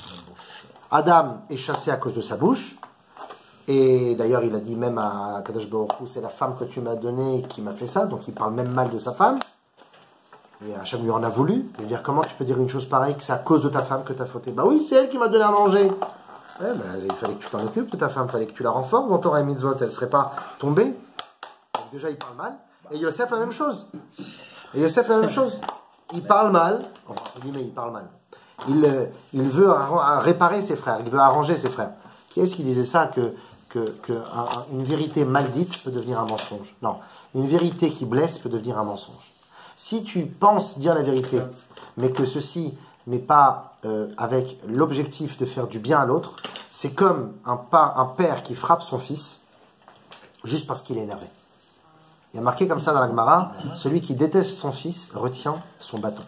Adam est chassé à cause de sa bouche. Et d'ailleurs, il a dit même à Kadosh Baruch Hu, c'est la femme que tu m'as donnée qui m'a fait ça. Donc il parle même mal de sa femme. Et Hachem lui en a voulu. Il veut dire, comment tu peux dire une chose pareille, que c'est à cause de ta femme que tu as fauté? Bah oui, c'est elle qui m'a donné à manger. Ouais, bah, il fallait que tu t'en occupes de ta femme, il fallait que tu la renforces dans Torah et Mitzvot, elle ne serait pas tombée. Donc déjà, il parle mal. Et Yosef, la même chose. Il parle mal. Enfin, entre guillemets, il parle mal. Il veut réparer ses frères, il veut arranger ses frères. Qui est-ce qui disait ça, une vérité mal dite peut devenir un mensonge? Non, une vérité qui blesse peut devenir un mensonge. Si tu penses dire la vérité, mais que ceci n'est pas avec l'objectif de faire du bien à l'autre, c'est comme un père qui frappe son fils juste parce qu'il est énervé. Il y a marqué comme ça dans la Gemara, celui qui déteste son fils retient son bâton.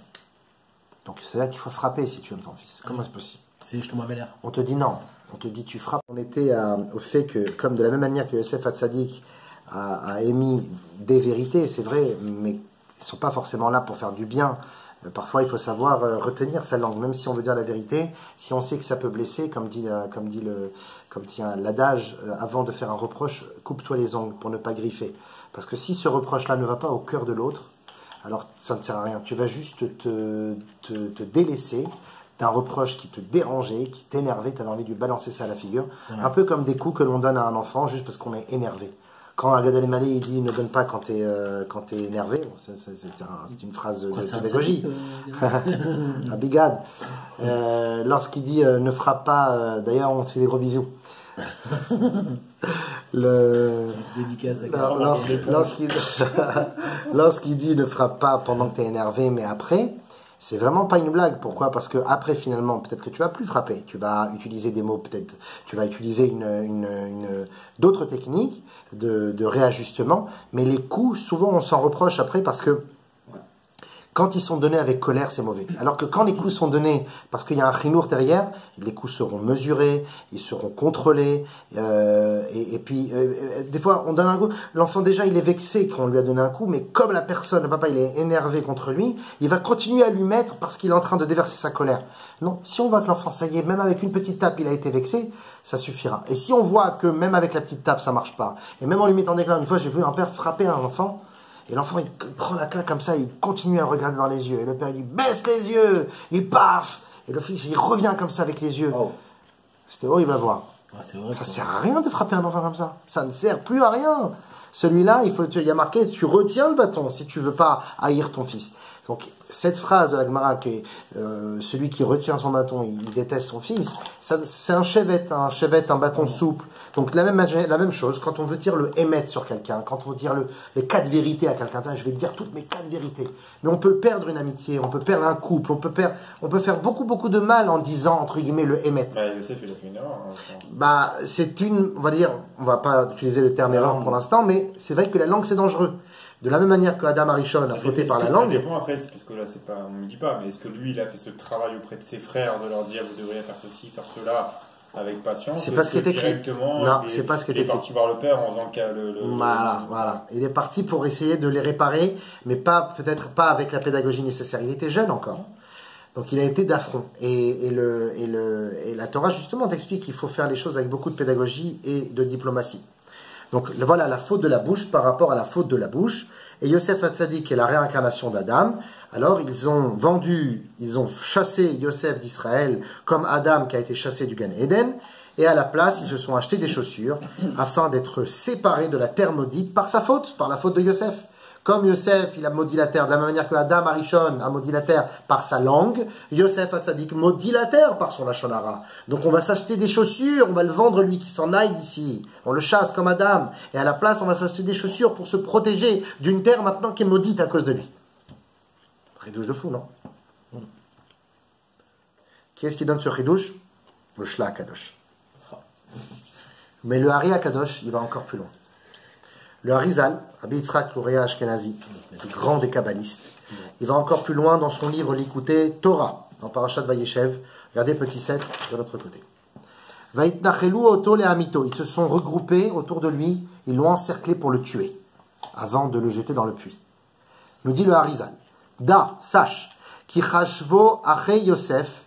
Donc c'est-à-dire qu'il faut frapper si tu aimes ton fils. Comment c'est possible? C'est je tombe à On te dit non, on te dit tu frappes. On était au fait que, comme de la même manière que Yosef Hatzadik a émis des vérités, c'est vrai, mais ils ne sont pas forcément là pour faire du bien. Parfois, il faut savoir retenir sa langue, même si on veut dire la vérité. Si on sait que ça peut blesser, comme dit l'adage, avant de faire un reproche, coupe-toi les ongles pour ne pas griffer. Parce que si ce reproche-là ne va pas au cœur de l'autre, alors ça ne sert à rien. Tu vas juste te délaisser d'un reproche qui te dérangeait, qui t'énervait, tu avais envie de lui balancer ça à la figure. Ouais. Un peu comme des coups que l'on donne à un enfant juste parce qu'on est énervé. Quand Agad El-Malé il dit ne donne pas quand t'es énervé, bon, c'est une phrase de pédagogie. Abigad. Lorsqu'il dit ne frappe pas, d'ailleurs on se fait des gros bisous. Lorsqu'il dit ne frappe pas pendant que t'es énervé, mais après, c'est vraiment pas une blague. Pourquoi? Parce que après, finalement, peut-être que tu vas plus frapper. Tu vas utiliser des mots, peut-être. Tu vas utiliser d'autres techniques de réajustement. Mais les coups, souvent, on s'en reproche après parce que quand ils sont donnés avec colère, c'est mauvais. Alors que quand les coups sont donnés parce qu'il y a un chinour derrière, les coups seront mesurés, ils seront contrôlés. Et puis, des fois, on donne un coup. L'enfant, déjà, il est vexé quand on lui a donné un coup, mais comme la personne, le papa, il est énervé contre lui, il va continuer à lui mettre parce qu'il est en train de déverser sa colère. Non, si on voit que l'enfant, ça y est, même avec une petite tape, il a été vexé, ça suffira. Et si on voit que même avec la petite tape, ça marche pas, et même en lui mettant des claques, une fois, j'ai vu un père frapper un enfant, et l'enfant, il prend la claque comme ça, il continue à le regarder dans les yeux. Et le père, il dit, baisse les yeux! Il paf! Et le fils, il revient comme ça avec les yeux. Oh. C'était horrible à voir. Ah, ça sert à rien de frapper un enfant comme ça. Ça ne sert plus à rien. Celui-là, il y a marqué, tu retiens le bâton si tu veux pas haïr ton fils. Donc, cette phrase de la Gemara, que celui qui retient son bâton, il déteste son fils, c'est un chevet, un bâton souple. Donc, la même chose, quand on veut dire le émet sur quelqu'un, quand on veut dire les 4 vérités à quelqu'un, je vais dire toutes mes 4 vérités. Mais on peut perdre une amitié, on peut perdre un couple, on peut faire beaucoup de mal en disant, entre guillemets, le émet. Bah, Yosef, il a fait une erreur. Bah, on va pas utiliser le terme erreur pour l'instant, mais c'est vrai que la langue, c'est dangereux. De la même manière que Adam Arishon a flotté par la langue. Après, parce que là, on ne me dit pas, mais est-ce que lui, il a fait ce travail auprès de ses frères de leur dire, vous devriez faire ceci, faire cela, avec patience? C'est pas ce qui est écrit. Non, c'est pas ce qui est écrit. Il est parti voir le père en faisant Voilà. Il est parti pour essayer de les réparer, mais peut-être pas avec la pédagogie nécessaire. Il était jeune encore. Donc il a été d'affront. Et la Torah, justement, t'explique qu'il faut faire les choses avec beaucoup de pédagogie et de diplomatie. Donc voilà la faute de la bouche par rapport à la faute de la bouche. Et Yosef Hatzadik est la réincarnation d'Adam. Alors ils ont chassé Yosef d'Israël comme Adam qui a été chassé du Gan Eden. Et à la place, ils se sont achetés des chaussures afin d'être séparés de la terre maudite par sa faute, par la faute de Yosef. Comme Yosef, il a maudit la terre de la même manière que Adam Arishon a maudit la terre par sa langue, Yosef Hatzadik maudit la terre par son Lachon Hara. Donc on va s'acheter des chaussures, on va le vendre lui qui s'en aille d'ici. On le chasse comme Adam. Et à la place, on va s'acheter des chaussures pour se protéger d'une terre maintenant qui est maudite à cause de lui. Ridouche de fou, non? Qui est-ce qui donne ce ridouche? le Shla Kadosh. Mais le Hari Kadosh, il va encore plus loin. Le Harizal, Rabbi Yitzhak Luria Ashkenazi, le grand des kabbalistes, il va encore plus loin dans son livre L'Ikouté Torah, dans Parashat Vayeshev. Regardez petit 7 de l'autre côté. Vaitnachelu oto le hamito. Ils se sont regroupés autour de lui, ils l'ont encerclé pour le tuer, avant de le jeter dans le puits. Nous dit le Harizal. Da, sache, ki chashvo achei Yosef,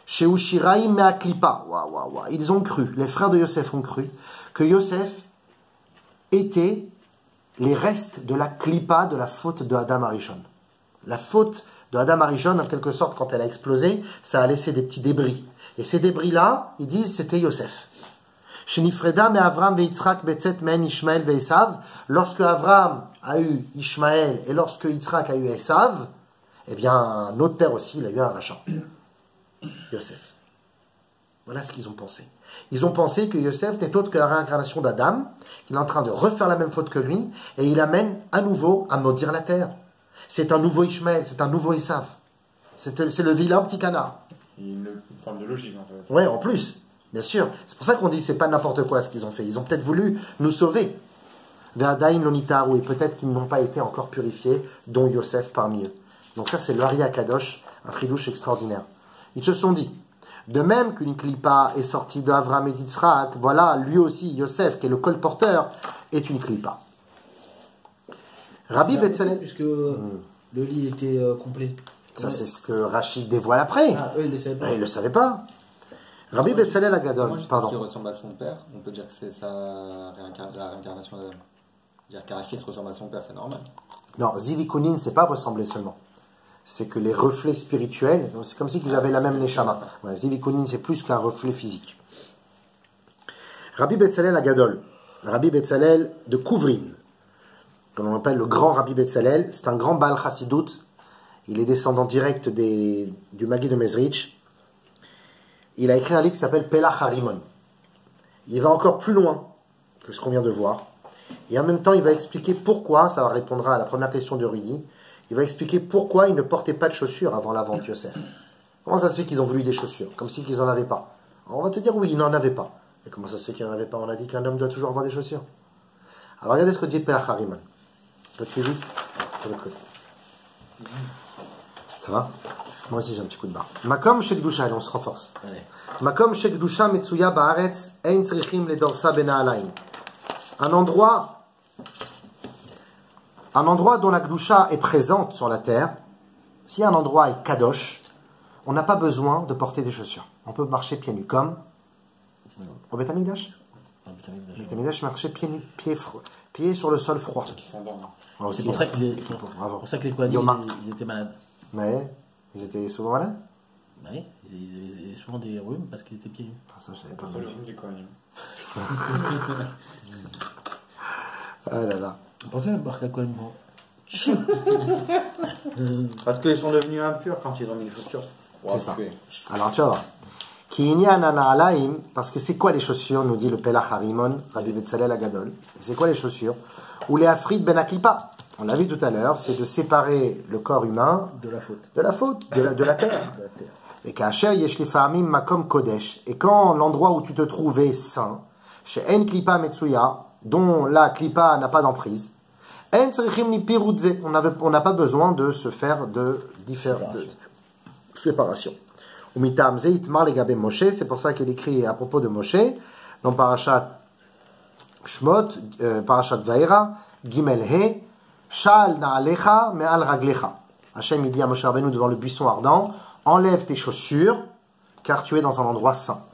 chez Ushiraim mea klipa. Ils ont cru, les frères de Yosef ont cru, que Yosef était les restes de la klipa, de la faute de Adam Arishon. La faute de Adam Arishon, en quelque sorte, quand elle a explosé, ça a laissé des petits débris. Et ces débris-là, ils disent, c'était Yosef. Shenifreda me Avram ve Yitzhak betzet men Ishmael ve Esav. Lorsque Avram a eu Ishmael et lorsque Yitzhak a eu Esav, eh bien, notre père aussi, il a eu un rachat. Yosef. Voilà ce qu'ils ont pensé. Ils ont pensé que Yosef n'est autre que la réincarnation d'Adam, qu'il est en train de refaire la même faute que lui, et il amène à nouveau à maudire la terre. C'est un nouveau Ishmael, c'est un nouveau Esav. C'est le vilain petit canard. Une forme de logique, en fait. Ouais, en plus, bien sûr. C'est pour ça qu'on dit c'est pas n'importe quoi ce qu'ils ont fait. Ils ont peut-être voulu nous sauver. Ve'adain lonitaru, et peut-être qu'ils n'ont pas été encore purifiés, dont Yosef parmi eux. Donc ça, c'est le Hari Kadosh, un chidouche extraordinaire. Ils se sont dit, de même qu'une klipa est sortie d'Avram et d'Yitzhak, voilà, lui aussi, Yosef, qui est le colporteur, est une klipa. Rabbi Betzalel, puisque le lit était complet. Ça, c'est ce que Rachid dévoile après. Ah, eux, ils ne le savaient pas. Ils ne le savaient pas. Rabbi Betzalel Agadol, Parce pardon. qu'il ressemble à son père, on peut dire que c'est la réincarnation d'Adam. Dire qu'un fils ressemble à son père, c'est normal. Non, Zivikunin, c'est pas ressembler seulement. C'est que les reflets spirituels, c'est comme si ils avaient la même neshama. Ouais, Zivikunin, c'est plus qu'un reflet physique. Rabbi Betzalel Agadol, Rabbi Betzalel de Kouvrin, comme on l'appelle le grand Rabbi Betzalel, c'est un grand Baal Chassidut. Il est descendant direct du Magui de Mezrich. Il a écrit un livre qui s'appelle Pelach Harimon. Il va encore plus loin que ce qu'on vient de voir. Et en même temps, il va expliquer pourquoi, ça répondra à la première question de Rudy, il va expliquer pourquoi il ne portait pas de chaussures avant la vente de Yosef. Comment ça se fait qu'ils ont voulu des chaussures, comme si qu'ils n'en avaient pas? Alors on va te dire oui, ils n'en avaient pas. Et comment ça se fait qu'ils n'en avaient pas? On a dit qu'un homme doit toujours avoir des chaussures. Alors regardez ce que dit Pelach Harimon. Un peu plus vite, de l'autre côté. Ça va? Moi aussi j'ai un petit coup de barre. Makom Shekdusha, allez, on se renforce. Makom Shekdusha Metsuya Baaretz Ein Tzrichim Ledorsa Bena'alaim. Un endroit dont la Gdusha est présente sur la terre. Si un endroit est Kadosh, on n'a pas besoin de porter des chaussures. On peut marcher pieds nus, comme au Beth Amikdash. Le Beth Amikdash marchait pieds sur le sol froid. C'est pour ça que les Kohanim, ils étaient malades. Mais ils étaient souvent malades. Oui, ils avaient souvent des rhumes parce qu'ils étaient pieds nus. Ah, ça, je savais pas. C'est l'origine du Kohanim. Ah là là. Vous pensez à Barca Kohanim? Parce qu'ils sont devenus impurs quand ils ont mis les chaussures. C'est ça. Alors tu vas voir. Parce que c'est quoi les chaussures, nous dit le Pelach Harimon, Rabbi Betzalel Agadol. C'est quoi les chaussures? Ou les Afrid Ben Aklipa. On l'a vu tout à l'heure, c'est de séparer le corps humain de la faute. De la terre. Et qu'Acher Yesh Lefa'amim Makom Kodesh. Et quand l'endroit où tu te trouves est saint, chez En Klipa Metsuya, dont la Klipa n'a pas d'emprise, En Tzrichim Ni Pirudze. On n'a pas besoin de se faire de séparation. Umitam Zeitmar Legabe Moshe, c'est pour ça qu'il écrit à propos de Moshe, dans Parashat Shmot, Parashat Vaera, Gimel He, Shal Na'alecha Me'al Raglecha. Hachem il dit à Moshe Rabbeinu devant le buisson ardent, enlève tes chaussures, car tu es dans un endroit saint.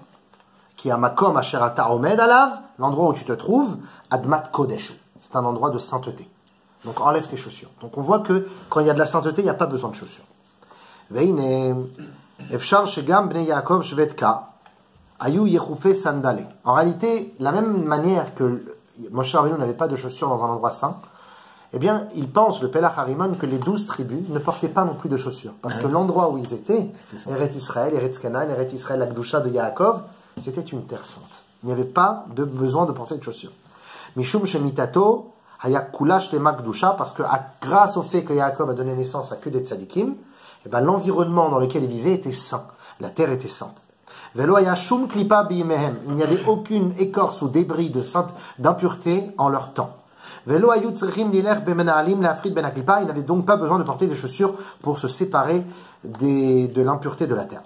Qui a Makom Asher Ata Omed Alav, l'endroit où tu te trouves, Admat Kodeshu. C'est un endroit de sainteté. Donc enlève tes chaussures. Donc on voit que quand il y a de la sainteté, il n'y a pas besoin de chaussures. Veine, Efshar Shegam Bnei Yaakov Shvetka, Ayu Yechoufé Sandale. En réalité, la même manière que Moshe Rabbeinu n'avait pas de chaussures dans un endroit saint, eh bien, il pense, le Pelach Harimon, que les 12 tribus ne portaient pas non plus de chaussures. Parce que l'endroit où ils étaient, Eretz Israël, Eretz Canaan, Eretz Israël, la Gdusha de Yaakov, c'était une terre sainte. Il n'y avait pas de besoin de porter de chaussures. Mishum Shemitato, Hayak Kulash Tema Gdusha, parce que grâce au fait que Yaakov a donné naissance à que des tzadikim, eh ben, l'environnement dans lequel il vivait était saint. La terre était sainte. Veloya shum klipa bimehem. Il n'y avait aucune écorce ou débris d'impureté en leur temps. Veloya tzrichim lilech bemenalim leafrit ben aklipa. Il n'avait donc pas besoin de porter des chaussures pour se séparer de l'impureté de la terre.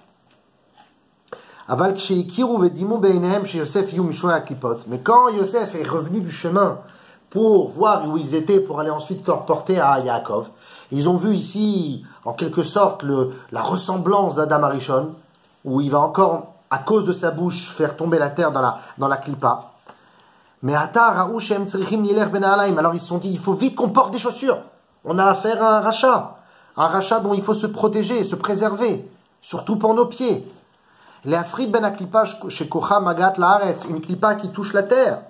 Aval kshe'ikiru vedimu beinehem chez Yosef yu mishua aklipot. Mais quand Yosef est revenu du chemin pour voir où ils étaient, pour aller ensuite porter à Yaakov, ils ont vu ici, en quelque sorte, la ressemblance d'Adam Arishon, où il va encore, à cause de sa bouche, faire tomber la terre dans la clipa. Mais alors ils se sont dit, il faut vite qu'on porte des chaussures. On a affaire à un rachat dont il faut se protéger, se préserver, surtout pour nos pieds. Les afrid ben aklipa chez Kocha Magat Laaret, une clipa qui touche la terre.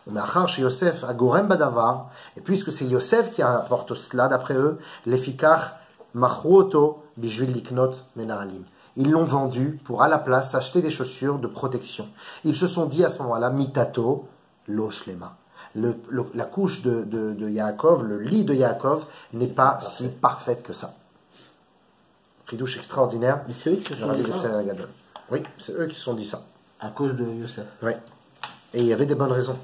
On met achar chez Yosef à Gorem Badavar, et puisque c'est Yosef qui apporte cela d'après eux, l'effikach machruoto bijvil liknot menaalim. Ils l'ont vendu pour à la place acheter des chaussures de protection. Ils se sont dit à ce moment-là, mitato lo shlema. La couche de Yaakov, le lit de Yaakov n'est pas si parfaite que ça. Ridouche extraordinaire. Mais c'est eux qui se sont dit ça. Oui, c'est eux qui se sont dit ça. À cause de Yosef. Oui. Et il y avait des bonnes raisons.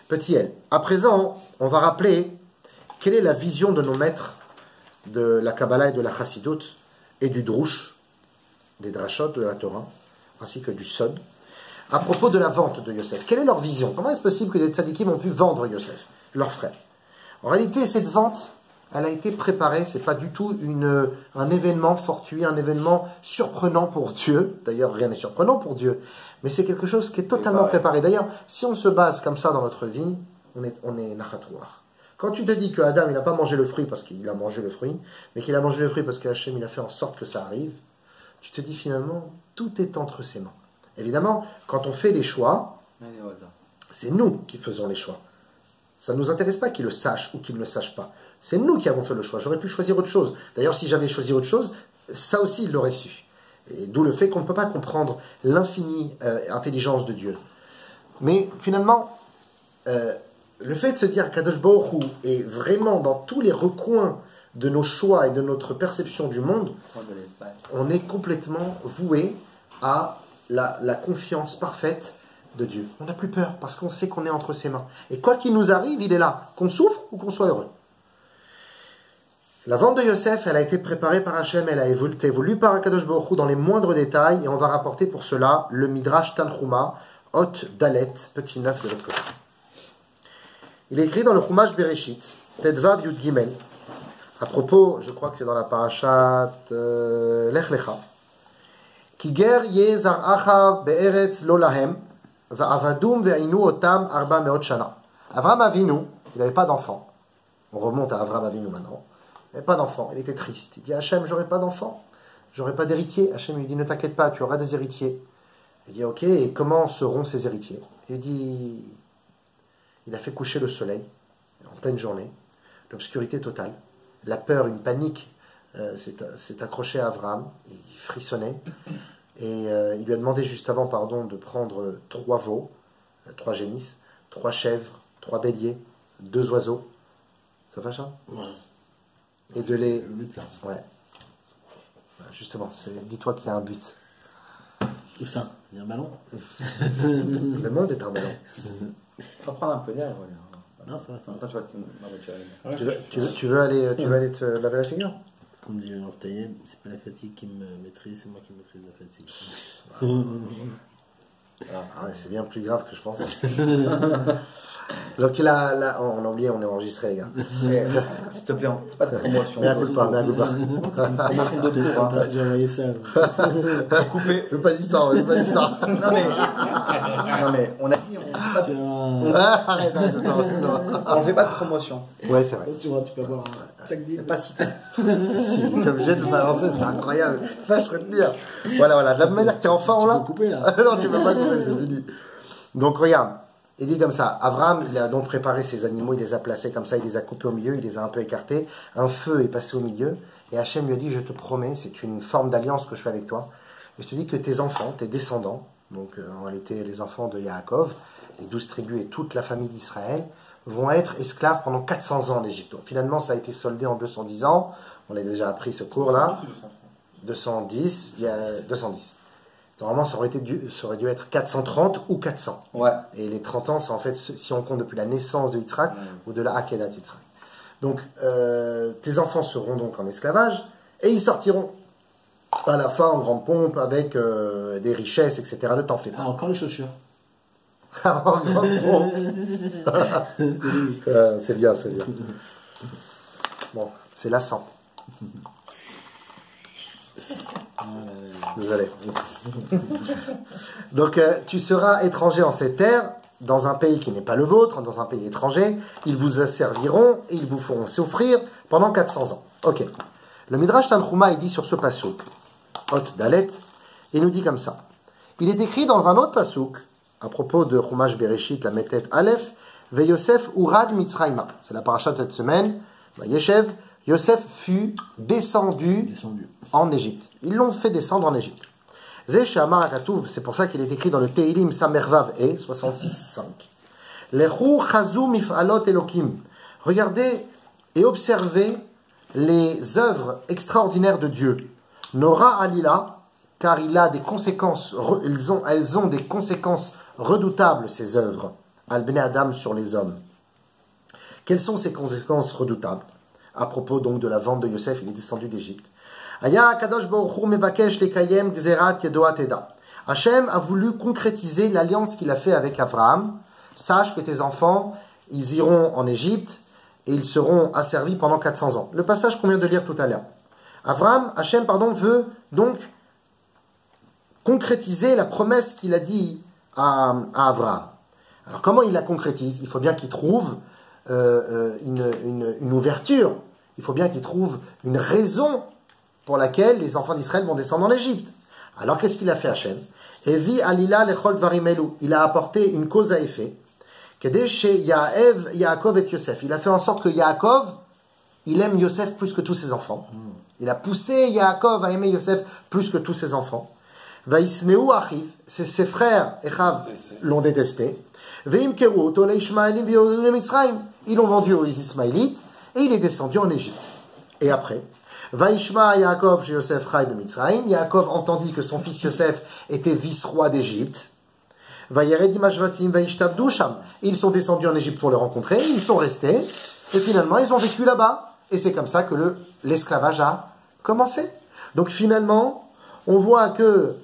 Petit L. À présent, on va rappeler quelle est la vision de nos maîtres de la Kabbalah et de la Chassidut et du Drush, des Drashot de la Torah, ainsi que du Sod, à propos de la vente de Yosef. Quelle est leur vision? Comment est-ce possible que les tzadikim ont pu vendre Yosef, leur frère? En réalité, cette vente, elle a été préparée, c'est pas du tout un événement fortuit, un événement surprenant pour Dieu. D'ailleurs, rien n'est surprenant pour Dieu, mais c'est quelque chose qui est totalement préparé. D'ailleurs, si on se base comme ça dans notre vie, on est nachatouar. Quand tu te dis que Adam, il n'a pas mangé le fruit parce qu'il a mangé le fruit, mais qu'il a mangé le fruit parce qu'Hachem, il a fait en sorte que ça arrive, tu te dis finalement, tout est entre ses mains. Évidemment, quand on fait des choix, c'est nous qui faisons les choix. Ça ne nous intéresse pas qu'il le sache ou qu'il ne le sache pas. C'est nous qui avons fait le choix. J'aurais pu choisir autre chose. D'ailleurs, si j'avais choisi autre chose, ça aussi, il l'aurait su. Et d'où le fait qu'on ne peut pas comprendre l'infinie intelligence de Dieu. Mais finalement, le fait de se dire qu'Kadosh Baruch Hu est vraiment dans tous les recoins de nos choix et de notre perception du monde, on est complètement voué à la confiance parfaite de Dieu. On n'a plus peur parce qu'on sait qu'on est entre ses mains. Et quoi qu'il nous arrive, il est là, qu'on souffre ou qu'on soit heureux. La vente de Yosef, elle a été préparée par Hachem, elle a été voulue par Akadosh Baruch Hu dans les moindres détails, et on va rapporter pour cela le Midrash Tanchuma, Hot Dalet, petit 9 de l'autre côté. Il est écrit dans le Chumash Bereshit, Tedvav Yud Gimel, à propos, je crois que c'est dans la parashat Lech Lecha, Kiger Yezaracha Be'eretz Lo Lahem, Va'avadum Ve'inu Otam Arba Meot Shana. Avram Avinu, il n'avait pas d'enfant. On remonte à Avram Avinu maintenant. Il n'avait pas d'enfant, il était triste. Il dit Hachem, j'aurai pas d'enfant, j'aurai pas d'héritier. Hachem lui dit ne t'inquiète pas, tu auras des héritiers. Il dit ok, et comment seront ces héritiers? Il dit il a fait coucher le soleil en pleine journée, l'obscurité totale, la peur, une panique s'est accrochée à Avram, il frissonnait. Et il lui a demandé juste avant, de prendre 3 veaux, 3 génisses, 3 chèvres, 3 béliers, 2 oiseaux. Ça va, ça? Ouais. Et de les... Le but, là. Ouais. Justement, dis-toi qu'il y a un but. Tout ça, il y a un ballon. Le monde est un ballon. On va prendre un peu d'air. Non, ça va, ça va. Attends, Tu veux aller te laver la figure? Comme dit le Taïeb, c'est pas la fatigue qui me maîtrise, c'est moi qui maîtrise la fatigue. Ah ouais, c'est bien plus grave que je pensais. Donc là, on a oublié, on est enregistré, les gars. S'il te plaît, pas de promotion. Mais à coup de pas. Promotion de cours. J'ai envoyé ça. Coupé. Je veux pas d'histoire, Non mais, on a dit, Arrête, on fait pas de promotion. Ouais, c'est vrai. Tu vois, tu peux avoir un sac d'île. Pas cité. Si, t'es obligé de me balancer, c'est incroyable. Pas se retenir. Voilà. De la manière qu'il y a enfant, on l'a. Tu peux couper, là. Non, tu peux pas couper, c'est fini. Donc, regarde. Il dit comme ça, Avram, il a donc préparé ses animaux, il les a placés comme ça, il les a coupés au milieu, il les a un peu écartés, un feu est passé au milieu, et Hachem lui a dit, je te promets, c'est une forme d'alliance que je fais avec toi, et je te dis que tes enfants, tes descendants, donc en réalité les enfants de Yaakov, les 12 tribus et toute la famille d'Israël, vont être esclaves pendant 400 ans en Égypte. Finalement, ça a été soldé en 210 ans, on a déjà appris ce cours-là, 210, il y a 210. Normalement, ça aurait dû être 430 ou 400. Ouais. Et les 30 ans, c'est en fait si on compte depuis la naissance de Yitzhak ou de la Akedat Yitzhak. Donc, tes enfants seront donc en esclavage et ils sortiront à la fin en grande pompe avec des richesses, etc. Ne t'en fais pas. Ah, encore les chaussures. En grande pompe. C'est bien, c'est bien. Bon, c'est lassant. Désolé. Donc, tu seras étranger en cette terre, dans un pays qui n'est pas le vôtre, dans un pays étranger. Ils vous asserviront et ils vous feront souffrir pendant 400 ans. Ok. Le Midrash Tanchuma, il dit sur ce pasouk, Hot Dalet, il nous dit comme ça. Il est écrit dans un autre pasouk, à propos de Chumash Bereshit, la Metet Aleph, Ve Yosef Urad Mitzrayma. C'est la paracha de cette semaine. Yeshev, Yosef fut descendu en Égypte. Ils l'ont fait descendre en Égypte. C'est pour ça qu'il est écrit dans le Teilim Samervav E 66.5. Lechu chazu mif'alot Elokim. Regardez et observez les œuvres extraordinaires de Dieu. Nora alila, car il a des conséquences, elles ont des conséquences redoutables, ces œuvres. Al bnei Adam sur les hommes. Quelles sont ces conséquences redoutables? À propos donc de la vente de Yosef, il est descendu d'Égypte. Hachem a voulu concrétiser l'alliance qu'il a fait avec Abraham. Sache que tes enfants, ils iront en Égypte et ils seront asservis pendant 400 ans. Le passage qu'on vient de lire tout à l'heure. Hachem, veut donc concrétiser la promesse qu'il a dit à Abraham. Alors comment il la concrétise? Il faut bien qu'il trouve une ouverture. Il faut bien qu'il trouve une raison pour laquelle les enfants d'Israël vont descendre en Égypte. Alors qu'est-ce qu'il a fait Hachem? Evi alila lechol dvarim elu. Il a apporté une cause à effet. Kedesh Yaakov et Yosef. Il a fait en sorte que Yaakov, il aime Yosef plus que tous ses enfants. Il a poussé Yaakov à aimer Yosef plus que tous ses enfants. Vaisneu achiv. Ses frères Echav l'ont détesté. Veimkeru oto leishmaelim ve'yodu lemitzrayim. Ils l'ont vendu aux Ismaélites et il est descendu en Égypte. Et après, Vaishma Yaakov chez Yosef Chai de Mitzrayim. Yaakov entendit que son fils Yosef était vice-roi d'Égypte. Vayered imashvatim vaishtabdu sham. Ils sont descendus en Égypte pour le rencontrer, ils sont restés, et finalement ils ont vécu là-bas. Et c'est comme ça que l'esclavage a commencé. Donc finalement, on voit que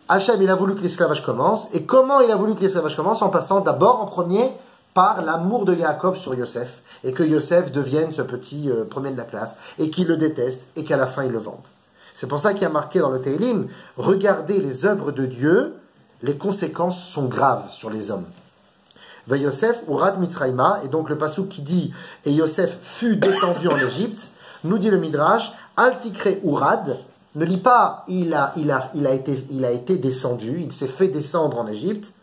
Hachem, il a voulu que l'esclavage commence. Et comment il a voulu que l'esclavage commence? En passant d'abord en premier par l'amour de Yaakov sur Yosef, et que Yosef devienne ce petit premier de la classe, et qu'il le déteste, et qu'à la fin il le vende. C'est pour ça qu'il y a marqué dans le Teilim, regardez les œuvres de Dieu, les conséquences sont graves sur les hommes. Va Yosef urad Mitzrayma, et donc le passouk qui dit, et Yosef fut descendu en Égypte, nous dit le Midrash, al tikre urad, ne lit pas, il a été descendu, il s'est fait descendre en Égypte,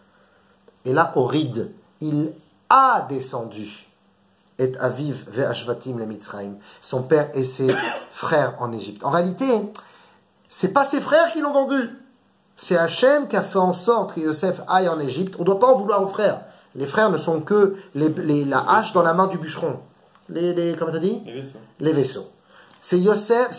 et là, orid, il a descendu, et aviv ve'ashvatim le Mitzrayim, son père et ses frères en Égypte. En réalité, c'est pas ses frères qui l'ont vendu, c'est Hachem qui a fait en sorte que Yosef aille en Égypte. On ne doit pas en vouloir aux frères. Les frères ne sont que la hache dans la main du bûcheron. Comment t'as dit? Les vaisseaux. C'est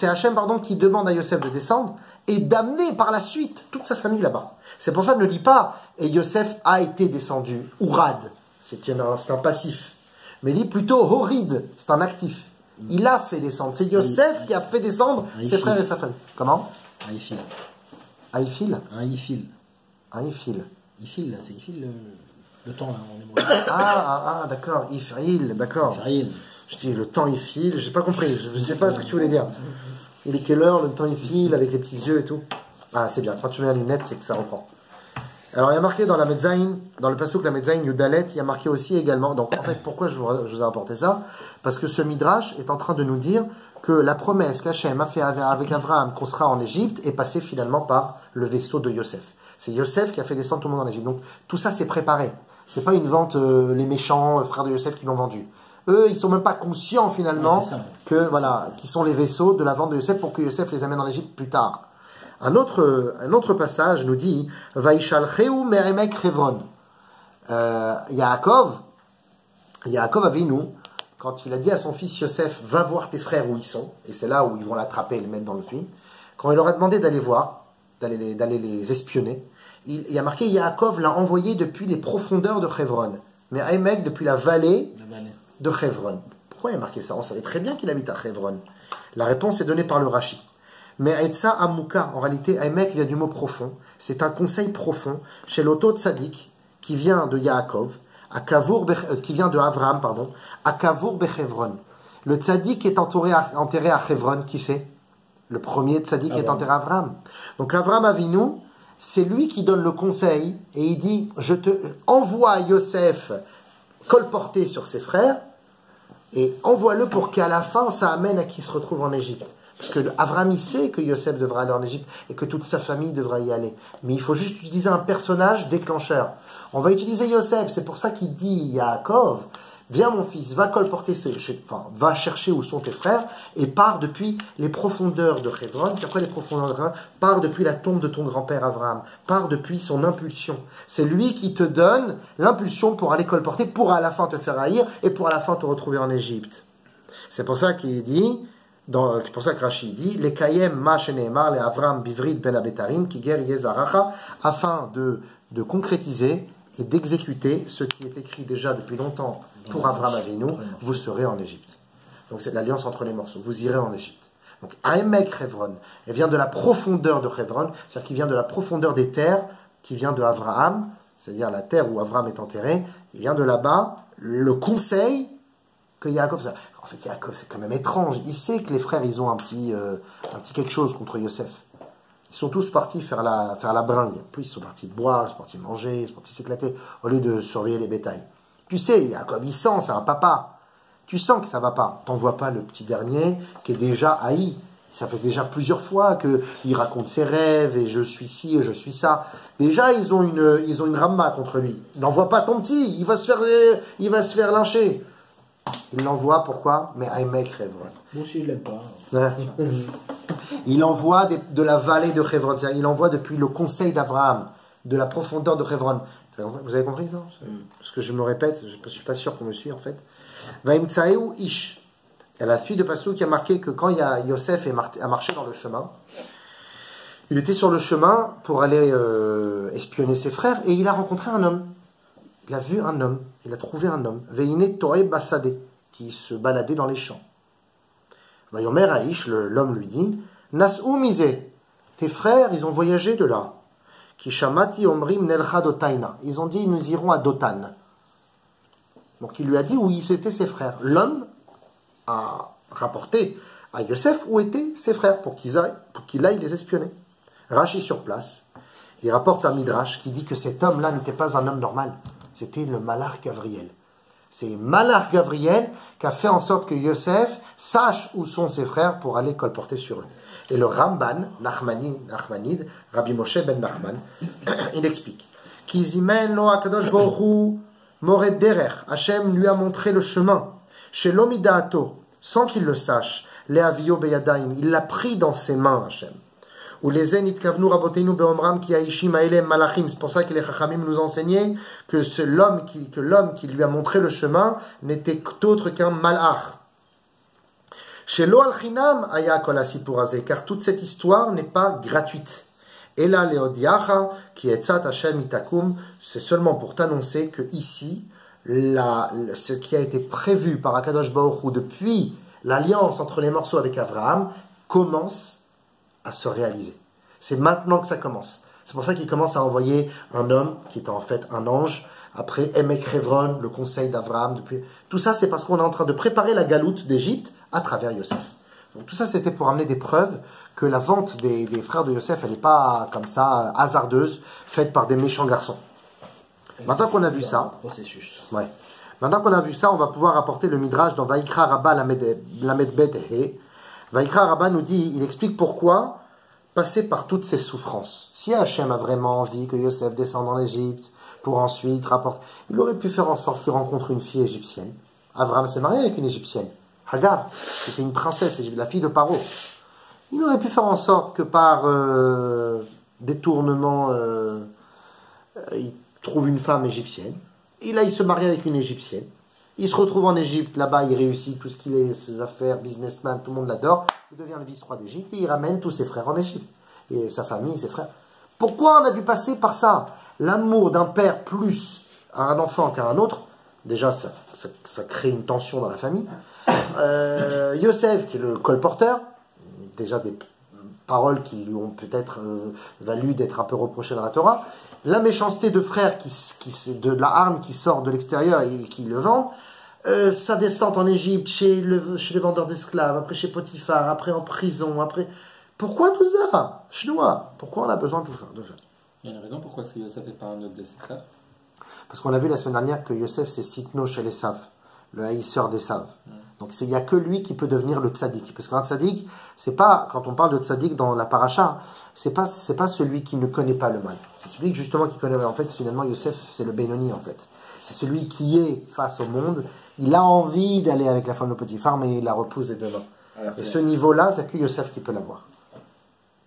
Hachem, qui demande à Yosef de descendre et d'amener par la suite toute sa famille là-bas. C'est pour ça ne lit pas et Yosef a été descendu. Urad, c'est un passif. Mais lit plutôt Horid, c'est un actif. Il a fait descendre. C'est Yosef qui a fait descendre ses frères et sa famille. Comment? Aïfil. Aïfil? Un ifil. Un ifil. Ifil, c'est ifil le temps là en hébreu. D'accord, ifil, d'accord. Ifil. Je dis le temps il file, j'ai pas compris, je sais pas ce que tu voulais dire. Il est quelle heure, le temps il file avec les petits yeux et tout. Ah c'est bien, quand tu mets la lunette c'est que ça reprend. Alors il y a marqué dans la Medzaïn, dans le passouk la Medzaïn Yudalet, il y a marqué aussi également, donc en fait pourquoi je vous ai apporté ça? Parce que ce Midrash est en train de nous dire que la promesse qu'Hachem a fait avec Abraham qu'on sera en Égypte est passée finalement par le vaisseau de Yosef. C'est Yosef qui a fait descendre tout le monde en Égypte. Donc tout ça c'est préparé. C'est pas une vente, les méchants frères de Yosef qui l'ont vendu. Eux, ils sont même pas conscients finalement qui sont les vaisseaux de la vente de Yosef pour que Yosef les amène en Égypte plus tard. Un autre passage nous dit Vaishalcheu meremek Hebron. Yaakov Avinu, quand il a dit à son fils Yosef, va voir tes frères où ils sont, et c'est là où ils vont l'attraper et le mettre dans le puits, quand il leur a demandé d'aller voir, d'aller les espionner. Il y a marqué Yaakov l'a envoyé depuis les profondeurs de Hebron. Mais Ahimelech depuis la vallée de Hebron. Pourquoi il y a marqué ça? On savait très bien qu'il habite à Hebron. La réponse est donnée par le Rashi. Mais Aïtsa Amuka, en réalité, Ahimelech vient du mot profond. C'est un conseil profond chez l'Oto Tzadik, qui vient de Yaakov, qui vient de Avraham, pardon, à Kavour Bechevron. Le Tzadik est enterré à Hebron, qui c'est? Le premier Tzadik est enterré à Avraham. Donc Avraham Avinu, c'est lui qui donne le conseil, et il dit, je te envoie Yosef colporter sur ses frères, et envoie-le pour qu'à la fin, ça amène à qu'il se retrouve en Égypte. Parce que Avraham, il sait que Yosef devra aller en Égypte et que toute sa famille devra y aller. Mais il faut juste utiliser un personnage déclencheur. On va utiliser Yosef. C'est pour ça qu'il dit Yaakov, viens mon fils, va colporter va chercher où sont tes frères et pars depuis les profondeurs de Hebron. C'est quoi les profondeurs de Hebron? Pars depuis la tombe de ton grand-père Avraham. Pars depuis son impulsion. C'est lui qui te donne l'impulsion pour aller colporter, pour à la fin te faire haïr et pour à la fin te retrouver en Égypte. C'est pour ça qu'il dit, c'est pour ça que Rashi dit, les kayem ma sheneemar les Avram bivrid ben abetarim ki ger yezaracha, afin de concrétiser et d'exécuter ce qui est écrit déjà depuis longtemps pour Avraham Avinu, vous serez en Égypte. Donc c'est l'alliance entre les morceaux, vous irez en Égypte. Donc Ahimelech Hebron, elle vient de la profondeur de Hebron, c'est-à-dire qu'il vient de la profondeur des terres, qui vient de Avraham, c'est-à-dire la terre où Avraham est enterré, il vient de là-bas, le conseil que Yaakov... En fait, Yaakov, c'est quand même étrange. Il sait que les frères, ils ont un petit quelque chose contre Yosef. Ils sont tous partis faire la bringue. Puis ils sont partis boire, ils sont partis manger, ils sont partis s'éclater, au lieu de surveiller les bétails. Tu sais, Yaakov, il sent, c'est un papa. Tu sens que ça va pas. T'envoies pas le petit dernier qui est déjà haï. Ça fait déjà plusieurs fois qu'il raconte ses rêves et je suis ci et je suis ça. Déjà, ils ont une ramma contre lui. N'envoie pas ton petit, il va se faire lyncher. Il l'envoie, pourquoi? Mais Ahimelech Hebron. Moi aussi, je l'aime pas. Il envoie de la vallée de Hebron. C'est-à-dire, il envoie depuis le conseil d'Abraham, de la profondeur de Hebron. Vous avez compris ça? Parce que je me répète, je ne suis pas sûr qu'on me suit en fait. Vaimtsaeu Ish. Il y a la fille de Passou qui a marqué que quand Yosef a marché dans le chemin, il était sur le chemin pour aller espionner ses frères et il a rencontré un homme. Il a vu un homme, il a trouvé un homme, Veine Toe Basade, qui se baladait dans les champs. Vayomer Aïch, l'homme lui dit, Nas'u Mise, tes frères, ils ont voyagé de là. Kishamati Omrim Nelcha Dotaina. Ils ont dit, nous irons à Dotan. Donc il lui a dit où étaient ses frères. L'homme a rapporté à Yosef où étaient ses frères pour qu'il aille les espionner. Rachi sur place, il rapporte un Midrash qui dit que cet homme-là n'était pas un homme normal. C'était le Malach Gabriel. C'est Malach Gabriel qui a fait en sorte que Yosef sache où sont ses frères pour aller colporter sur eux. Et le Ramban, Nachmanide, Rabbi Moshe ben Nachman, il explique Kizimen lo akadosh baruch hu mored derer. Hachem lui a montré le chemin. Chez l'omidaato, sans qu'il le sache, le avio beyadaim, il l'a pris dans ses mains, Hachem. Ou les zenit kavnu raboteinu beomram ki aishim aelem malachim. C'est pour ça que les chachamim nous enseignaient que l'homme qui lui a montré le chemin n'était autre qu'un malach. Chez lo al chinam aya kol hasipur hazeh, car toute cette histoire n'est pas gratuite. Ela leodiacha ki etzat Hashem itakum, c'est seulement pour t'annoncer que ici, ce qui a été prévu par Akadosh Baruch Hu depuis l'alliance entre les morceaux avec Avraham commence à se réaliser. C'est maintenant que ça commence. C'est pour ça qu'il commence à envoyer un homme qui est en fait un ange. Après Emek Hebron, le conseil d'Avraham. Tout ça, c'est parce qu'on est en train de préparer la galoute d'Égypte à travers Yosef. Donc tout ça, c'était pour amener des preuves que la vente des frères de Yosef, elle n'est pas comme ça hasardeuse, faite par des méchants garçons. Maintenant qu'on a vu ça, ouais. Maintenant qu'on a vu ça, on va pouvoir apporter le midrash dans Vaikra Rabba Lamed Bet He. Vaikra Rabba nous dit, il explique pourquoi passer par toutes ces souffrances. Si Hachem a vraiment envie que Yosef descende en Égypte pour ensuite rapporter, il aurait pu faire en sorte qu'il rencontre une fille égyptienne. Abraham s'est marié avec une égyptienne. Hagar, c'était une princesse, la fille de Paro. Il aurait pu faire en sorte que par détournement, il trouve une femme égyptienne. Et là, il se marie avec une égyptienne. Il se retrouve en Égypte, là-bas, il réussit tout ce qu'il est, ses affaires, businessman, tout le monde l'adore. Il devient le vice-roi d'Égypte et il ramène tous ses frères en Égypte. et sa famille, ses frères. Pourquoi on a dû passer par ça? L'amour d'un père plus à un enfant qu'à un autre, déjà ça crée une tension dans la famille. Yosef, qui est le colporteur, déjà des paroles qui lui ont peut-être valu d'être un peu reprochées dans la Torah. La méchanceté de frères, de la arme qui sort de l'extérieur et qui le vendent. Sa descente en Égypte, chez les vendeurs d'esclaves, après chez Potiphar, après en prison, après... Pourquoi tout ça? Chinois, pourquoi on a besoin de tout ça? Il y a une raison pourquoi c'est Yosef et pas un autre de ses frères. Parce qu'on a vu la semaine dernière que Yosef c'est Sitno chez les Saves, le haïsseur des Saves. Donc il n'y a que lui qui peut devenir le tzaddik. Parce qu'un tzaddik, c'est pas, quand on parle de tzaddik dans la paracha, c'est pas celui qui ne connaît pas le mal. C'est celui justement qui connaît. En fait, finalement, Yosef, c'est le Benoni en fait. C'est celui qui est face au monde. Il a envie d'aller avec la femme de Potiphar, mais il la repousse des deux mains. Et ce niveau-là, c'est que Yosef qui peut l'avoir.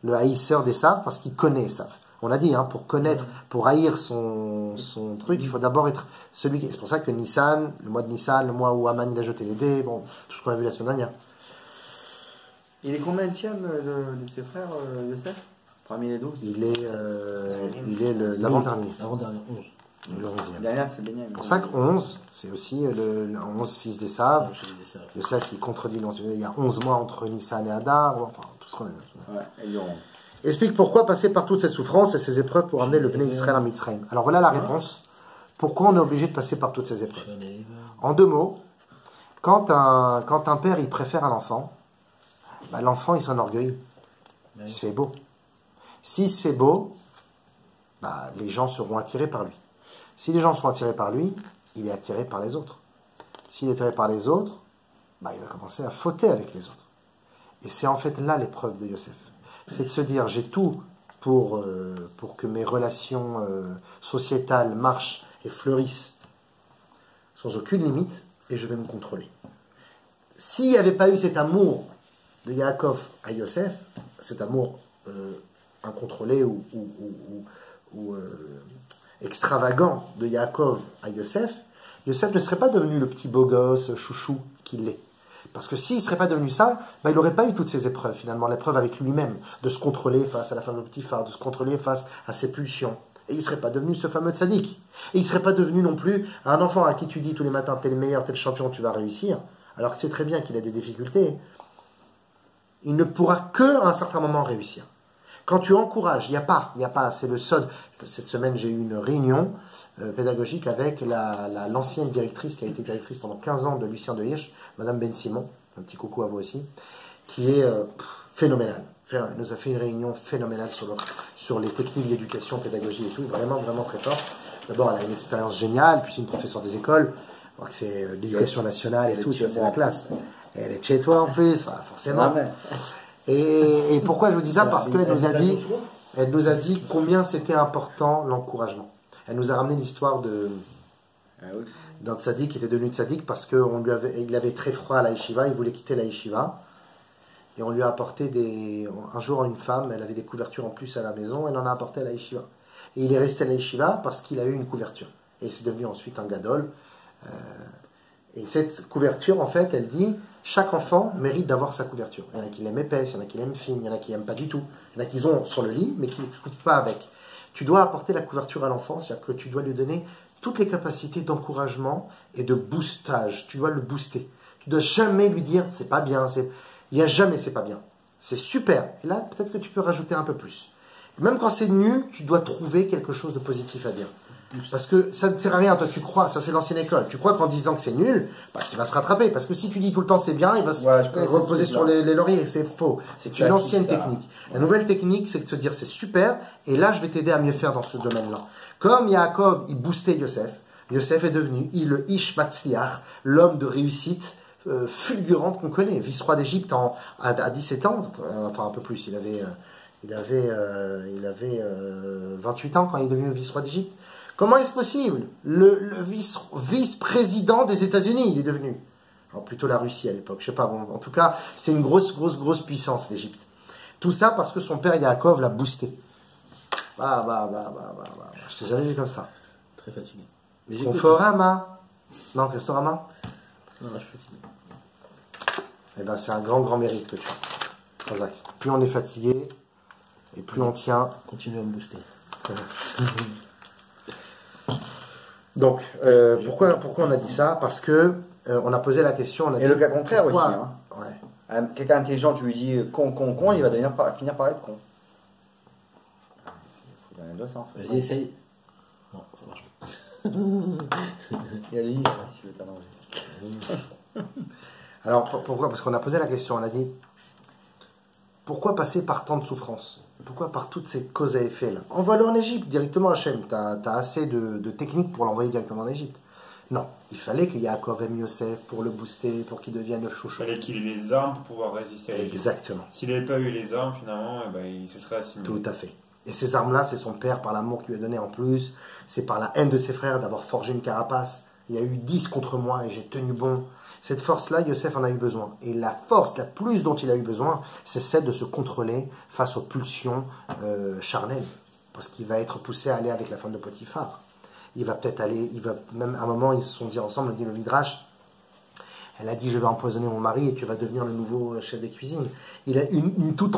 Le haïsseur des Saves, parce qu'il connaît Sav. On a dit, hein, pour connaître, pour haïr son truc, il faut d'abord être celui qui... C'est pour ça que Nissan, le mois de Nissan, le mois où Aman il a jeté les dés, bon, tout ce qu'on a vu la semaine dernière. Il est combienième de ses frères, Yosef? Parmi les 12? Il est l'avant-dernier. L'avant-dernier, 11. Le 11e. Derrière, c'est Benyamin. C'est pour ça que 11, c'est aussi le 11 fils des Saves. Yosef, il contredit, il y a 11 mois entre Nissan et Adar, enfin, tout ce qu'on a vu. Ouais, et Yoron. Explique pourquoi passer par toutes ces souffrances et ces épreuves pour amener le Bnei Israël à Mitzrayim. Alors voilà la réponse. Pourquoi on est obligé de passer par toutes ces épreuves? En deux mots, quand un père il préfère un enfant, bah, l'enfant il s'enorgueillit. Il se fait beau. S'il se fait beau, bah, les gens seront attirés par lui. Si les gens sont attirés par lui, il est attiré par les autres. S'il est attiré par les autres, bah, il va commencer à fauter avec les autres. Et c'est en fait là l'épreuve de Yosef. C'est de se dire, j'ai tout pour que mes relations sociétales marchent et fleurissent sans aucune limite, et je vais me contrôler. S'il n'y avait pas eu cet amour de Yaakov à Yosef, cet amour incontrôlé ou extravagant de Yaakov à Yosef, Yosef ne serait pas devenu le petit beau gosse chouchou qu'il est. Parce que s'il ne serait pas devenu ça, bah, il n'aurait pas eu toutes ces épreuves, finalement, l'épreuve avec lui-même, de se contrôler face à la femme de Potiphar, de se contrôler face à ses pulsions. Et il ne serait pas devenu ce fameux tzaddik. Et il ne serait pas devenu non plus un enfant à qui tu dis tous les matins, t'es le meilleur, t'es le champion, tu vas réussir, alors que c'est très bien qu'il a des difficultés. Il ne pourra que à un certain moment réussir. Quand tu encourages, il n'y a pas, c'est le seul. Cette semaine, j'ai eu une réunion pédagogique avec l'ancienne directrice, qui a été directrice pendant 15 ans de Lucien de Hirsch, Madame Ben Simon, un petit coucou à vous aussi, qui est phénoménale. Elle nous a fait une réunion phénoménale sur les techniques d'éducation, pédagogie et tout, vraiment, vraiment très fort. D'abord, elle a une expérience géniale, puis c'est une professeure des écoles, c'est l'éducation nationale et tout, c'est la classe. Et elle est de chez toi en plus, forcément. Et pourquoi je vous dis ça? Parce qu'elle nous a dit combien c'était important l'encouragement. Elle nous a ramené l'histoire d'un tzaddik qui était devenu tzaddik parce qu'il avait très froid à la yeshiva, il voulait quitter la yeshiva. Et on lui a apporté un jour une femme, elle avait des couvertures en plus à la maison, elle en a apporté à la yeshiva. Et il est resté à la yeshiva parce qu'il a eu une couverture. Et c'est devenu ensuite un gadol. Et cette couverture, en fait, elle dit, chaque enfant mérite d'avoir sa couverture. Il y en a qui l'aiment épaisse, il y en a qui l'aiment fine, il y en a qui l'aiment pas du tout. Il y en a qui ont sur le lit, mais qui ne couvrent pas avec. Tu dois apporter la couverture à l'enfant, c'est-à-dire que tu dois lui donner toutes les capacités d'encouragement et de boostage. Tu dois le booster. Tu dois jamais lui dire, c'est pas bien, il n'y a jamais c'est pas bien. C'est super. Et là, peut-être que tu peux rajouter un peu plus. Même quand c'est nul, tu dois trouver quelque chose de positif à dire. Parce que ça ne sert à rien, toi tu crois, ça c'est l'ancienne école, tu crois qu'en disant que c'est nul, bah, il va se rattraper, parce que si tu dis tout le temps c'est bien, il va se reposer sur les lauriers, c'est faux, c'est une ancienne technique. La nouvelle technique, c'est de se dire c'est super, et là je vais t'aider à mieux faire dans ce domaine-là. Comme Yaakov, il boostait Yosef, Yosef est devenu le Ish Matzliach, l'homme de réussite fulgurante qu'on connaît, vice-roi d'Égypte à 17 ans, enfin un peu plus, il avait 28 ans quand il est devenu vice-roi d'Égypte. Comment est-ce possible? Le vice-président des États-Unis, il est devenu. Alors plutôt la Russie à l'époque, je sais pas. Bon, en tout cas, c'est une grosse puissance, l'Égypte. Tout ça parce que son père Yaakov l'a boosté. Je t'ai jamais vu comme ça. Très fatigué. Conforama. Non, Castorama. Non, je suis fatigué. Eh ben, c'est un grand mérite que tu as. Razak. Plus on est fatigué, Et plus on tient... Continue à me booster. Donc, pourquoi on a dit ça? Parce que on a posé la question... On a Et dit, le cas contraire aussi. pourquoi Hein. Ouais. Quelqu'un intelligent, tu lui dis con, il va finir par être con. Il faut donner le sens. Vas-y, essaye. Non, ça marche pas. Il y a lui, si tu veux t'arranger. Alors, pourquoi? Parce qu'on a posé la question, on a dit, pourquoi passer par tant de souffrances? Pourquoi par toutes ces causes à effet là? Envoie-le en Égypte, directement Hachem. T'as assez de techniques pour l'envoyer directement en Égypte. Non, il fallait que Yaakov aime Yosef pour le booster, pour qu'il devienne le Il chouchou. fallait qu'il ait les armes pour pouvoir résister à l'Égypte. Exactement, S'il n'avait pas eu les armes, finalement, eh ben, il se serait assimilé. tout à fait. Et ces armes-là, c'est son père par l'amour qu'il lui a donné en plus. C'est par la haine de ses frères d'avoir forgé une carapace. Il y a eu 10 contre moi et j'ai tenu bon. Cette force-là, Yosef en a eu besoin. Et la force, la plus dont il a eu besoin, c'est celle de se contrôler face aux pulsions charnelles. Parce qu'il va être poussé à aller avec la femme de Potiphar. Il va peut-être aller, même à un moment, ils se sont dit ensemble, dit le Midrash, elle a dit, je vais empoisonner mon mari et tu vas devenir le nouveau chef des cuisines. Il a une toute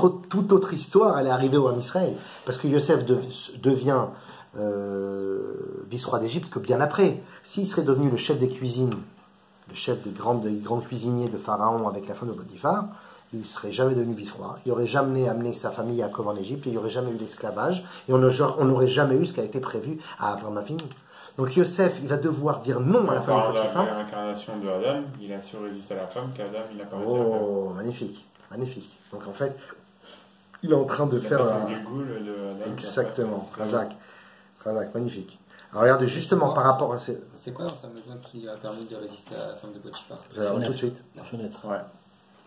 autre histoire, elle est arrivée au Ham Israël. Parce que Yosef devient vice-roi d'Égypte que bien après. S'il serait devenu le chef des cuisines, le chef des grands cuisiniers de Pharaon avec la femme de Potiphar, il ne serait jamais devenu vice-roi. Il n'aurait jamais amené sa famille Yaakov en Égypte, et il n'y aurait jamais eu l'esclavage, et on n'aurait jamais eu ce qui a été prévu à Abraham Avinu. Donc Yosef, il va devoir dire non à la femme de Potiphar. La réincarnation de Adam, il a su résister à la femme qu'Adam, il n'a pas réussi à faire. Oh, magnifique, magnifique. Donc en fait, il est en train de faire... le Gilgoul de Adam. Exactement, Razak, magnifique. Alors regardez, justement par rapport à ces... C'est quoi dans sa maison qui a permis de résister à la femme de Potiphar? Alors, tout de suite. La fenêtre. Ouais.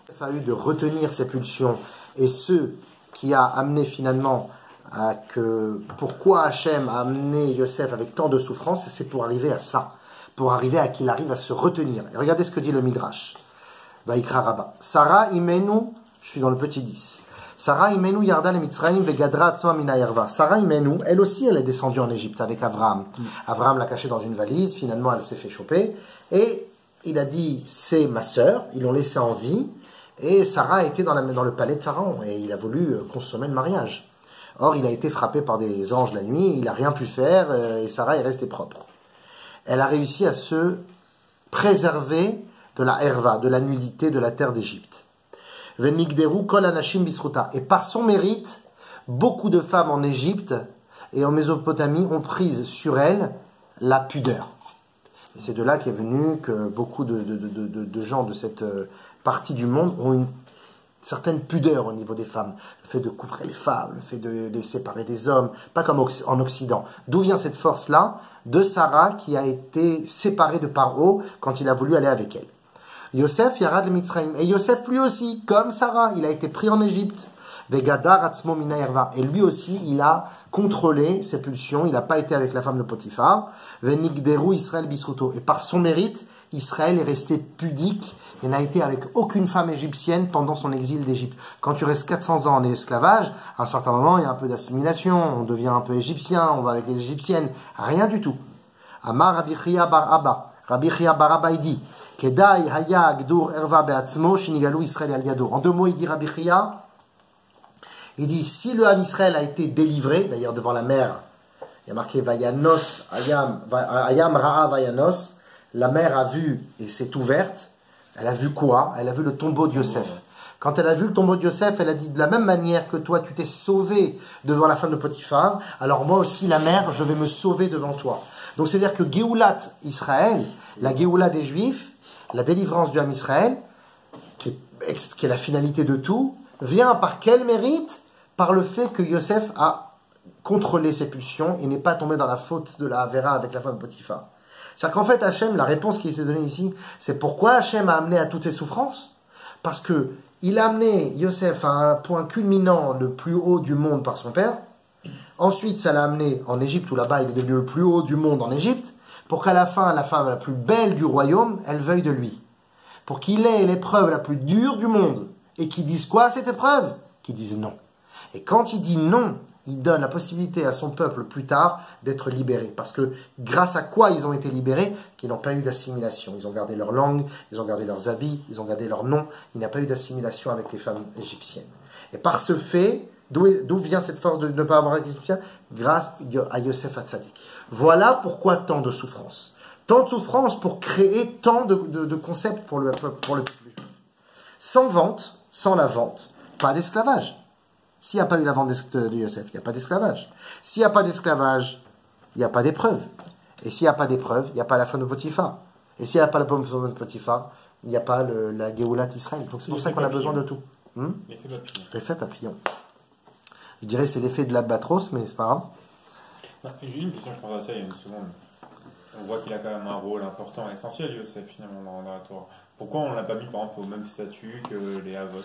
Il a fallu de retenir ses pulsions. Et ce qui a amené finalement à que... Pourquoi Hachem a amené Yosef avec tant de souffrance, c'est pour arriver à ça. Pour arriver à qu'il arrive à se retenir. Et regardez ce que dit le Midrash. Vaikra Rabba. Sarah Imenu, je suis dans le petit 10. Sarah Imenu yarda le Mitzrayim vegadra atzma mina yerva. Sarah Imenu, elle aussi, elle est descendue en Égypte avec Abraham. Abraham l'a cachée dans une valise, finalement elle s'est fait choper. Et il a dit, c'est ma sœur, ils l'ont laissée en vie. Et Sarah était dans le palais de Pharaon. Et il a voulu consommer le mariage. Or, il a été frappé par des anges la nuit, il n'a rien pu faire, et Sarah est restée propre. Elle a réussi à se préserver de la herva, de la nudité de la terre d'Égypte. Venigderu kol anashim bisruta. Et par son mérite, beaucoup de femmes en Égypte et en Mésopotamie ont pris sur elle la pudeur. Et c'est de là qu'est venu que beaucoup de gens de cette partie du monde ont une certaine pudeur au niveau des femmes. Le fait de couvrir les femmes, le fait de les séparer des hommes, pas comme en Occident. D'où vient cette force-là? De Sarah qui a été séparée de Paro quand il a voulu aller avec elle. Yosef yarad le Mitzrayim. Et Yosef lui aussi, comme Sarah, il a été pris en Égypte. Vegadar atzmo mina yerva. Et lui aussi, il a contrôlé ses pulsions. Il n'a pas été avec la femme de Potiphar. Venigderu Israël bisruto. Et par son mérite, Israël est resté pudique et n'a été avec aucune femme égyptienne pendant son exil d'Égypte. Quand tu restes 400 ans en esclavage, à un certain moment, il y a un peu d'assimilation, on devient un peu égyptien, on va avec les égyptiennes. Rien du tout. Amar Rabbi Chia bar Abba. Rabbi Chia bar Abba, il dit, Kedai haya agdur erva beatzmo shinigalu Israël al yado. En 2 mots, il dit Rabbi Chia, il dit, si le Ham Israël a été délivré, d'ailleurs devant la mer, il y a marqué Vayanos, Ayam Ra'a Vayanos, la mer a vu et s'est ouverte. Elle a vu quoi? Elle a vu le tombeau de Yosef. Quand elle a vu le tombeau de Yosef, elle a dit, de la même manière que toi, tu t'es sauvé devant la femme de Potiphar, alors moi aussi, la mer, je vais me sauver devant toi. Donc c'est-à-dire que Géoulat Israël, la Géoula des Juifs, la délivrance du Ham Israël, qui est la finalité de tout, vient par quel mérite? Par le fait que Yosef a contrôlé ses pulsions et n'est pas tombé dans la faute de la Avera avec la femme de Potiphar. C'est-à-dire qu'en fait, Hachem, la réponse qui s'est donnée ici, c'est pourquoi Hachem a amené à toutes ces souffrances? Parce que il a amené Yosef à un point culminant, le plus haut du monde par son père. Ensuite, ça l'a amené en Égypte, où là-bas, il est devenu le plus haut du monde en Égypte, pour qu'à la fin, la femme la plus belle du royaume, elle veuille de lui. Pour qu'il ait l'épreuve la plus dure du monde. Et qu'il dise quoi à cette épreuve? Qu'il dise non. Et quand il dit non, il donne la possibilité à son peuple plus tard d'être libéré. Parce que grâce à quoi ils ont été libérés? Qu'ils n'ont pas eu d'assimilation. Ils ont gardé leur langue, ils ont gardé leurs habits, ils ont gardé leur nom. Il n'y a pas eu d'assimilation avec les femmes égyptiennes. Et par ce fait, D'où vient cette force de ne pas avoir été soutien? Grâce à Yosef Hatzadik. Voilà pourquoi tant de souffrance. Tant de souffrance pour créer tant de concepts pour le peuple juif. Sans vente, sans la vente, pas d'esclavage. S'il n'y a pas eu la vente de Yosef, il n'y a pas d'esclavage. S'il n'y a pas d'esclavage, il n'y a pas d'épreuve. Et s'il n'y a pas d'épreuve, il n'y a pas la femme de Potiphar. Et s'il n'y a pas la femme de Potiphar, il n'y a pas la Géoula d'Israël. Donc c'est pour ça qu'on a besoin de tout. L'effet papillon. L'effet papillon. Je dirais c'est l'effet de l'albatros, mais c'est pas grave. J'ai une question, je pense à ça il y a une seconde. On voit qu'il a quand même un rôle important, essentiel, Yosef, finalement, dans la Torah. Pourquoi on ne l'a pas mis, par exemple, au même statut que les Havot?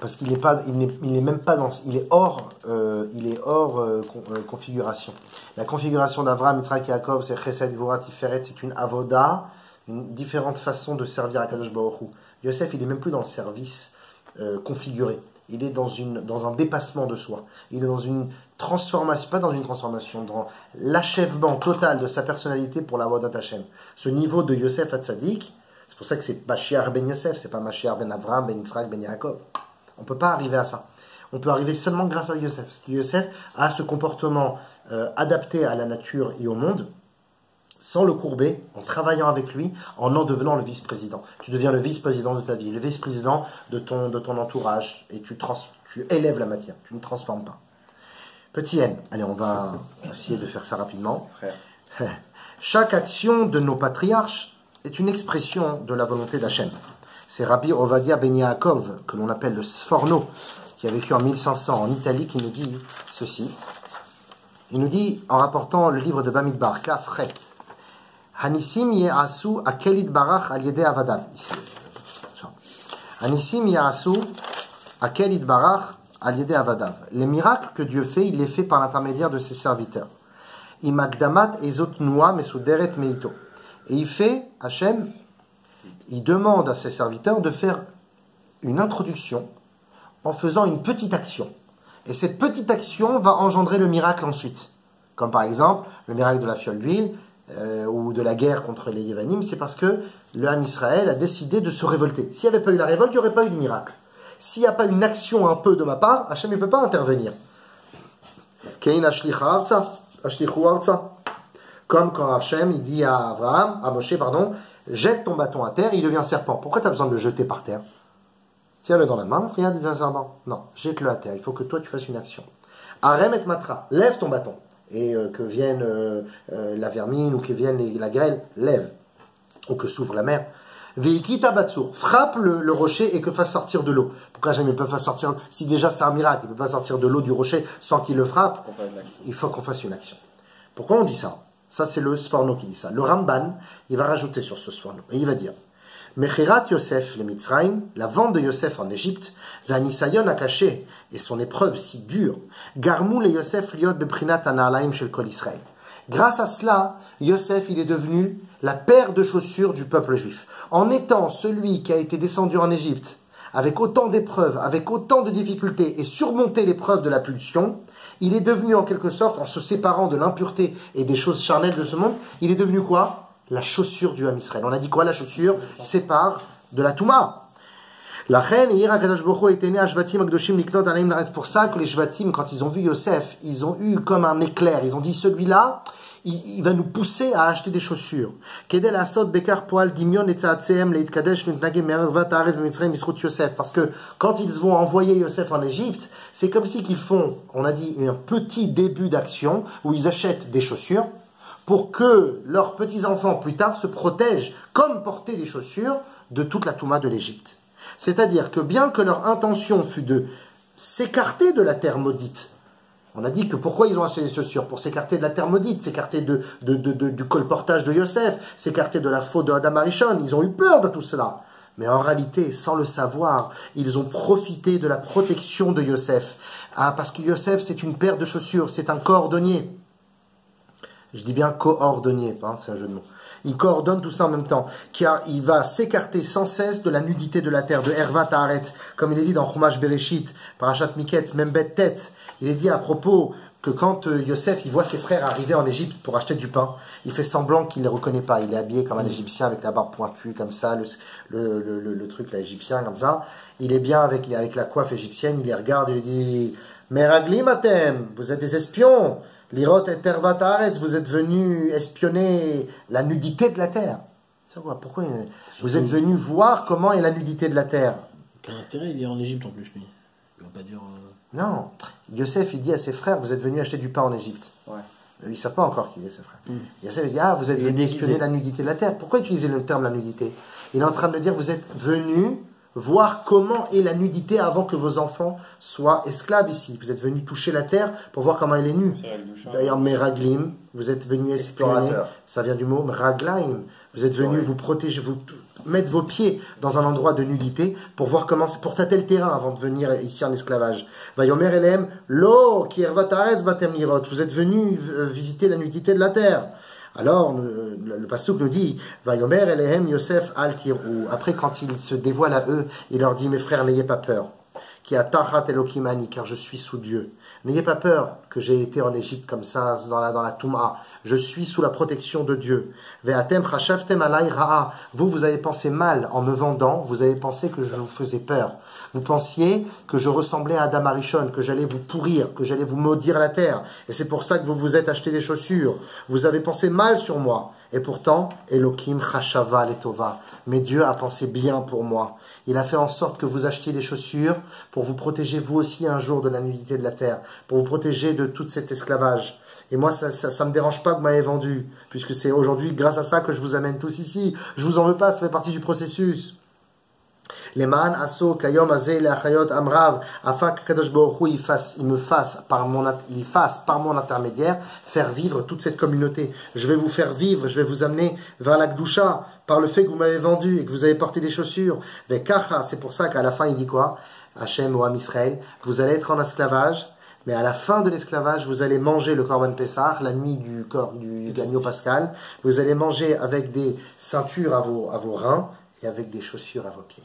Parce qu'il n'est pas, il n'est même pas dans, il est hors configuration. La configuration d'Avraham, Yitzhak et Yaakov, c'est Chesed, Gvura, Tiferet, c'est une avoda, une différente façon de servir à Kadosh Baruch Hu. Yosef, il est même plus dans le service configuré. Il est dans un dépassement de soi. Il est dans une transformation, pas dans une transformation, dans l'achèvement total de sa personnalité pour la Avodat Hashem. Ce niveau de Yosef Hatzadik, c'est pour ça que c'est Mashiach ben Yosef, c'est pas Mashiach ben Avraham, ben Yitzhak, ben Yaakov. On peut pas arriver à ça. On peut arriver seulement grâce à Yosef. Parce que Yosef a ce comportement adapté à la nature et au monde, sans le courber, en travaillant avec lui, en devenant le vice-président. Tu deviens le vice-président de ta vie, le vice-président de ton entourage, et tu élèves la matière, tu ne transformes pas. Petit N, allez, on va essayer de faire ça rapidement. Chaque action de nos patriarches est une expression de la volonté d'Hachem. C'est Rabbi Ovadia Ben Yaakov, que l'on appelle le Sforno, qui a vécu en 1500 en Italie, qui nous dit ceci. Il nous dit, en rapportant le livre de Bamidbar, Kafret, Hanissim ye'asu akelit barach al yedei avadav. Hanissim ye'asu akelit barach al yedei avadav. Les miracles que Dieu fait, il les fait par l'intermédiaire de ses serviteurs. Imagdamat ezot noa mesuderet meito. Et il fait, Hachem, il demande à ses serviteurs de faire une introduction en faisant une petite action. Et cette petite action va engendrer le miracle ensuite. Comme par exemple, le miracle de la fiole d'huile, ou de la guerre contre les Yévanim, c'est parce que le Ham Israël a décidé de se révolter. S'il n'y avait pas eu la révolte, il n'y aurait pas eu de miracle. S'il n'y a pas une action un peu de ma part, Hachem ne peut pas intervenir. Comme quand Hachem il dit à Moshe, jette ton bâton à terre, il devient serpent. Pourquoi tu as besoin de le jeter par terre? Tiens-le dans la main, regarde, il devient serpent. Non, jette-le à terre, il faut que toi tu fasses une action. Arem et matra, lève ton bâton. Et que vienne la vermine ou que vienne la grêle, lève. Ou que s'ouvre la mer. Veikita Batsur, frappe le rocher et que fasse sortir de l'eau. Pourquoi jamais il peut pas sortir? Si déjà c'est un miracle, il ne peut pas sortir de l'eau du rocher sans qu'il le frappe. Il faut qu'on fasse une action. Pourquoi on dit ça? Ça c'est le Sforno qui dit ça. Le Ramban, il va rajouter sur ce Sforno. Et il va dire Mechirat Yosef le Mitzrayim, la vente de Yosef en Égypte, Vanisayon a caché, et son épreuve si dure, Garmou le Yosef liot beprinat analaim shel kol Israël. Grâce à cela, Yosef il est devenu la paire de chaussures du peuple juif. En étant celui qui a été descendu en Égypte, avec autant d'épreuves, avec autant de difficultés, et surmonté l'épreuve de la pulsion, il est devenu en quelque sorte, en se séparant de l'impureté et des choses charnelles de ce monde, il est devenu quoi? La chaussure du Ham Israël. On a dit quoi? La chaussure sépare de la Touma. La reine et Kadosh Baruch Hu était né à Shvatim Akdoshim Liknot Aleim. C'est pour ça que les Shvatim, quand ils ont vu Yosef, ils ont eu comme un éclair. Ils ont dit, celui-là, il va nous pousser à acheter des chaussures. Kedel Asot Bekar Poal Dimion et Tzaatseem Leitkadesh Nutnagem Mervat Arez Bemitzrayim Misrut Yosef. Parce que quand ils vont envoyer Yosef en Égypte, c'est comme si qu'ils font, on a dit, un petit début d'action où ils achètent des chaussures pour que leurs petits-enfants, plus tard, se protègent, comme porter des chaussures, de toute la Touma de l'Égypte. C'est-à-dire que bien que leur intention fût de s'écarter de la terre maudite, on a dit que pourquoi ils ont acheté des chaussures? Pour s'écarter de la terre maudite, s'écarter du colportage de Yosef, s'écarter de la faute de Adam Arishon. Ils ont eu peur de tout cela. Mais en réalité, sans le savoir, ils ont profité de la protection de Yosef. Ah, parce que Yosef, c'est une paire de chaussures, c'est un cordonnier. Je dis bien coordonnier, hein, c'est un jeu de mots. Il coordonne tout ça en même temps. Car il va s'écarter sans cesse de la nudité de la terre, de Hervat Haaret. Comme il est dit dans Chumash Bereshit, Parashat Miket, Membet Tet. Il est dit à propos que quand Yosef il voit ses frères arriver en Égypte pour acheter du pain, il fait semblant qu'il ne les reconnaît pas. Il est habillé comme un Égyptien avec la barbe pointue comme ça, le truc là, égyptien comme ça. Il est bien avec la coiffe égyptienne, il les regarde et il dit Meraglim atem, vous êtes des espions. Lirot et tervat haaretz, vous êtes venus espionner la nudité de la terre. C'est quoi? Pourquoi vous êtes venus voir comment est la nudité de la terre? Quel intérêt, il est en Égypte en plus, lui. Il va pas dire. Non. Yosef, il dit à ses frères, vous êtes venus acheter du pain en Égypte. Ouais. Ils ne savent pas encore qui est ses frères. Yosef, il dit, ah, vous êtes venus espionner la nudité de la terre. Pourquoi utiliser le terme la nudité? Il est en train de dire, vous êtes venus voir comment est la nudité avant que vos enfants soient esclaves ici. Vous êtes venus toucher la terre pour voir comment elle est nue. D'ailleurs, meraglim, vous êtes venus espionner, ça vient du mot raglaim. Vous êtes venus vous protéger, vous mettre vos pieds dans un endroit de nudité pour voir comment, pour tâter le terrain avant de venir ici en esclavage. Vayomer elem, lo, ki ervat haaretz batem lirot. Vous êtes venus visiter la nudité de la terre. Alors, le pasuk nous dit, Vayomer elehem Yosef al tirou. Après, quand il se dévoile à eux, il leur dit, mes frères, n'ayez pas peur. Qui a tachat elokimani, car je suis sous Dieu. N'ayez pas peur que j'ai été en Égypte comme ça, dans la Touma. Je suis sous la protection de Dieu. Ve'atem chashavtem alay ra'a. Vous avez pensé mal en me vendant. Vous avez pensé que je vous faisais peur. Vous pensiez que je ressemblais à Adam Arishon, que j'allais vous pourrir, que j'allais vous maudire la terre. Et c'est pour ça que vous vous êtes acheté des chaussures. Vous avez pensé mal sur moi. Et pourtant, Elohim chashava letova. Mais Dieu a pensé bien pour moi. Il a fait en sorte que vous achetiez des chaussures pour vous protéger vous aussi un jour de la nudité de la terre, pour vous protéger de tout cet esclavage. Et moi, ça me dérange pas que vous m'ayez vendu, puisque c'est aujourd'hui grâce à ça que je vous amène tous ici. Je vous en veux pas, ça fait partie du processus. Les man asso kayom azeh leachayot amrav, afin que Kadosh Baruch Hu il fasse par mon intermédiaire faire vivre toute cette communauté. Je vais vous faire vivre, je vais vous amener vers la Gdusha par le fait que vous m'avez vendu et que vous avez porté des chaussures. Mais kacha, c'est pour ça qu'à la fin il dit quoi? Hachem ou Am Israël, vous allez être en esclavage. Mais à la fin de l'esclavage, vous allez manger le Korban Pessah, la nuit du Gagno Pascal. Vous allez manger avec des ceintures à vos reins et avec des chaussures à vos pieds.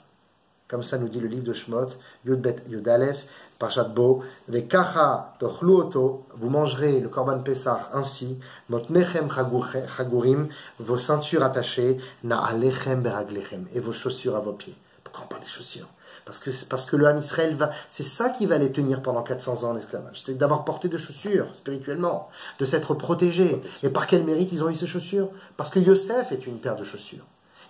Comme ça nous dit le livre de Shemot, Yud Bet Yud Aleph, Parshat Bo, Vekacha tochlu oto, vous mangerez le Korban Pessah ainsi, Motnechem chagurim, vos ceintures attachées, Na'alechem beraglechem, et vos chaussures à vos pieds. Pourquoi on parle des chaussures? Parce que le Ham Israël c'est ça qui va les tenir pendant 400 ans en esclavage. C'est d'avoir porté des chaussures, spirituellement, de s'être protégés. Et par quel mérite ils ont eu ces chaussures? Parce que Yosef est une paire de chaussures.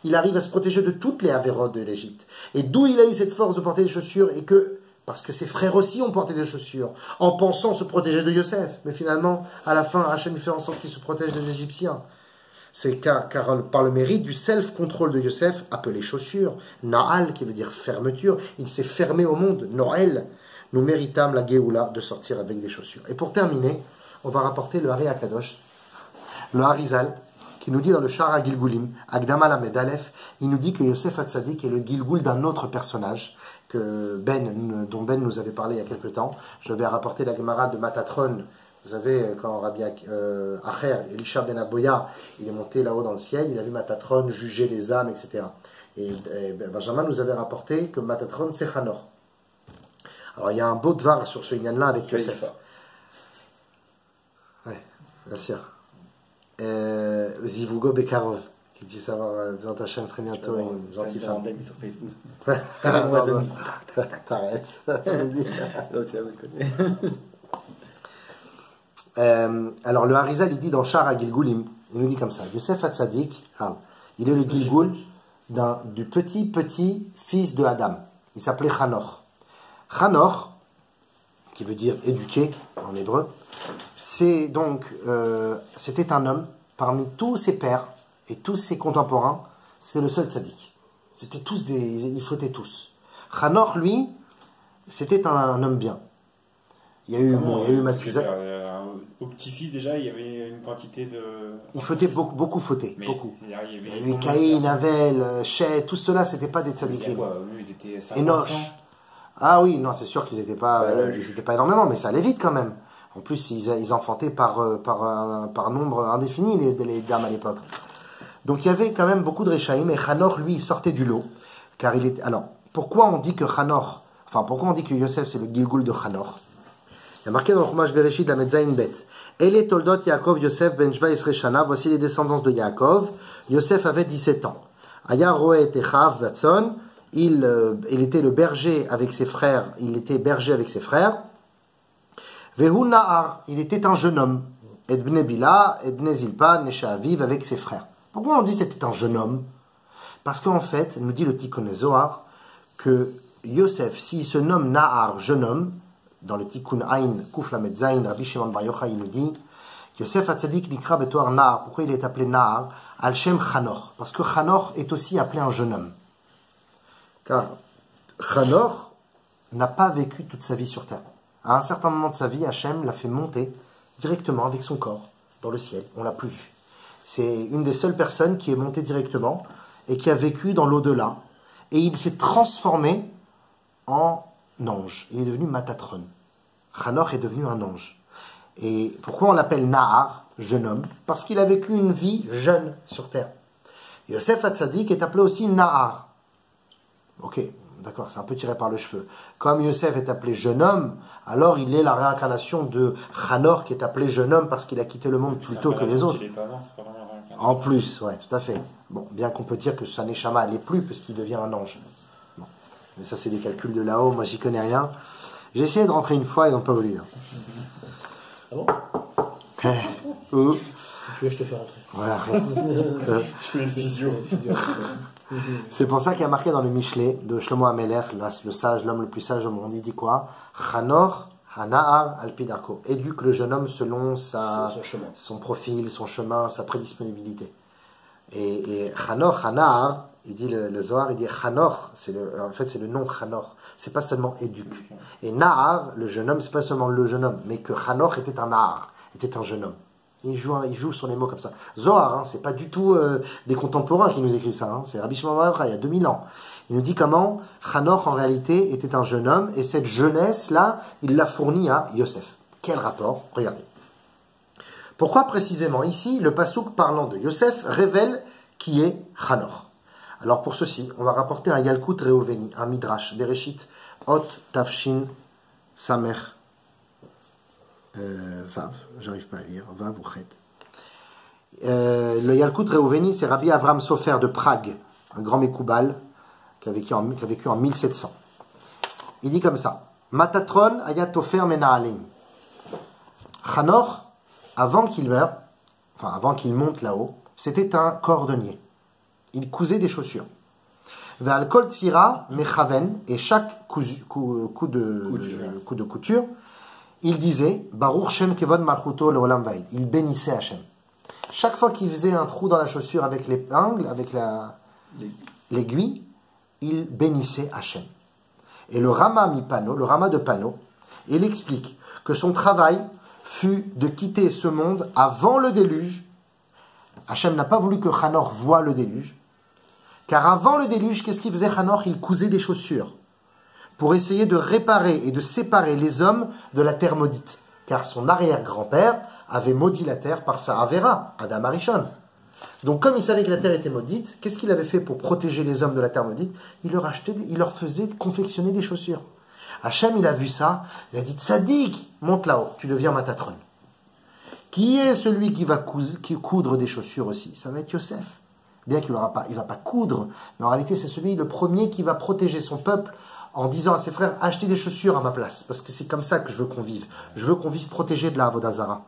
Il arrive à se protéger de toutes les avérotes de l'Égypte. Et d'où il a eu cette force de porter des chaussures? Parce que ses frères aussi ont porté des chaussures, en pensant se protéger de Yosef. Mais finalement, à la fin, Hachem fait en sorte qu'il se protège des Égyptiens. C'est car par le mérite du self-control de Yosef, appelé chaussure, Na'al, qui veut dire fermeture, il s'est fermé au monde, Noël. Nous méritâmes la Géoula de sortir avec des chaussures. Et pour terminer, on va rapporter le Hari Akadosh, le Harizal, qui nous dit dans le Shara Gilgulim, Agdama Lamed Aleph, il nous dit que Yosef Hatzadik est le Gilgul d'un autre personnage, dont Ben nous avait parlé il y a quelque temps. Je vais rapporter la Gemara de Matatron. Vous savez, quand Rabbi Acher, Elisha ben Aboya, il est monté là-haut dans le ciel, il a vu Matatron juger les âmes, etc. Et Benjamin nous avait rapporté que Matatron, c'est Hanor. Alors il y a un beau dvar sur ce Yann-là avec Yosef. Oui, bien sûr. Zivugo Bekarov, qui puisse avoir besoin d'Hachem très bientôt, une gentille femme. Sur Facebook. T'arrêtes. Non, tu vas me connaître. Alors le Harizal il dit dans Shara Gilgulim, il nous dit comme ça, Yosef Hatzadik, il est le Gilgul du petit fils de Adam. Il s'appelait Hanor. Hanor, qui veut dire éduqué en hébreu, c'était un homme parmi tous ses pères et tous ses contemporains, c'était le seul tzaddik. C'était tous ils fautaient tous. Hanor, lui, c'était un homme bien. Il y a eu Mathusalem. Au petit-fils, déjà, il y avait une quantité de... Il fautait beaucoup fauté. Beaucoup. Il y avait eu Caïn, Avel, Chet, tout cela, c'était pas des tzadikim. Ils étaient 5%. Enoch. Ah oui, non, c'est sûr qu'ils n'étaient pas énormément, mais ça allait vite quand même. En plus, ils enfantaient par nombre indéfini, les dames à l'époque. Donc il y avait quand même beaucoup de Réchaïm, et Hanor, lui, il sortait du lot. Car il était... Alors, pourquoi on dit que Yosef, c'est le Gilgul de Hanor? Il y a marqué dans le Chumash Bereshit, la Medzaïn Bet. Ele Toldot Yaakov Yosef ben Shva Esre Shana. Voici les descendants de Yaakov. Yosef avait 17 ans. Aya Roe Techav Batson. Il était le berger avec ses frères. Il était berger avec ses frères. Vehu Nahar, il était un jeune homme. Et Bne Bila, et Bne Zilpa, Nesha Aviv, avec ses frères. Pourquoi on dit c'était un jeune homme? Parce qu'en fait, nous dit le Tikkun Zohar, que Yosef, s'il se nomme Nahar, jeune homme, dans le Tikkun Ain, Kuf Lamed Zain, Rabbi Shimon Bar Yochai, il nous dit, Yosef Hatzadik Nikra Betoar Nahar. Pourquoi il est appelé Nahar? Al Shem Chanor. Parce que Chanor est aussi appelé un jeune homme. Car Chanor n'a pas vécu toute sa vie sur terre. À un certain moment de sa vie, Hachem l'a fait monter directement avec son corps dans le ciel. On l'a plus vu. C'est une des seules personnes qui est montée directement et qui a vécu dans l'au-delà. Et il s'est transformé en ange. Il est devenu Matatron. Chanor est devenu un ange. Et pourquoi on l'appelle Nahar, jeune homme? Parce qu'il a vécu une vie jeune sur terre. Yosef Hatzadik est appelé aussi Nahar. Ok, d'accord, c'est un peu tiré par le cheveu. Comme Yosef est appelé jeune homme, alors il est la réincarnation de Chanor qui est appelé jeune homme parce qu'il a quitté le monde plus tôt que les autres. En plus, ouais, tout à fait. Bon, bien qu'on peut dire que sa Neshama, elle n'est plus puisqu'il devient un ange. Bon. Mais ça, c'est des calculs de là-haut, moi j'y connais rien. J'ai essayé de rentrer une fois, ils n'ont pas voulu. Ah bon? Si tu veux, je te fais rentrer. Voilà. Je fais une physio. C'est pour ça qu'il y a marqué dans le Michelet de Shlomo Amelech, le sage, l'homme le plus sage au monde, il dit quoi? Chanor Hanahar Alpidarko. Éduque le jeune homme selon son profil, son chemin, sa prédisponibilité. Et Chanor, Hanahar, il dit le Zohar, il dit Chanor, en fait c'est le nom Chanor. C'est pas seulement éduque. Et Nahar, le jeune homme, c'est pas seulement le jeune homme, mais que Chanor était un Nahar, était un jeune homme. Il joue sur les mots comme ça. Zohar, hein, c'est pas du tout des contemporains qui nous écrivent ça. Hein, c'est Rabbi Shimon Bar Yochai, il y a 2000 ans. Il nous dit comment Chanor, en réalité, était un jeune homme, et cette jeunesse-là, il l'a fournie à Yosef. Quel rapport? Regardez. Pourquoi précisément ici, le pasouk parlant de Yosef révèle qui est Chanor? Alors pour ceci, on va rapporter un Yalkut Reuveni, un Midrash, Bereshit, Ot, Tafshin, Samer, Vav, j'arrive pas à lire, Vav ou Chet. Le Yalkut Reuveni, c'est Rabbi Avram Sofer de Prague, un grand Mekoubal, qui a vécu en 1700. Il dit comme ça, Matatron ayat Tofer Menaalim. Chanor, avant qu'il meure, enfin avant qu'il monte là-haut, c'était un cordonnier. Il cousait des chaussures. Ve'al kol tfira mechaven, et chaque coup de couture, il disait Baruch Shem Kevod Malchuto Leolam Vaid. Il bénissait Hachem. Chaque fois qu'il faisait un trou dans la chaussure avec l'épingle, avec l'aiguille, il bénissait Hachem. Et le Rama Mipano, le Rama de Pano, il explique que son travail fut de quitter ce monde avant le déluge. Hachem n'a pas voulu que Chanor voie le déluge. Car avant le déluge, qu'est-ce qu'il faisait Chanor? Il cousait des chaussures pour essayer de réparer et de séparer les hommes de la terre maudite. Car son arrière-grand-père avait maudit la terre par sa Avera, Adam Arishon. Donc comme il savait que la terre était maudite, qu'est-ce qu'il avait fait pour protéger les hommes de la terre maudite? Il leur faisait confectionner des chaussures. Hachem, il a vu ça, il a dit, Tzadik, monte là-haut, tu deviens Matatron. Qui est celui qui va coudre des chaussures aussi? Ça va être Yosef. Bien qu'il il va pas coudre, mais en réalité c'est le premier qui va protéger son peuple en disant à ses frères, achetez des chaussures à ma place, parce que c'est comme ça que je veux qu'on vive. Je veux qu'on vive protégé de la Avodah Zara.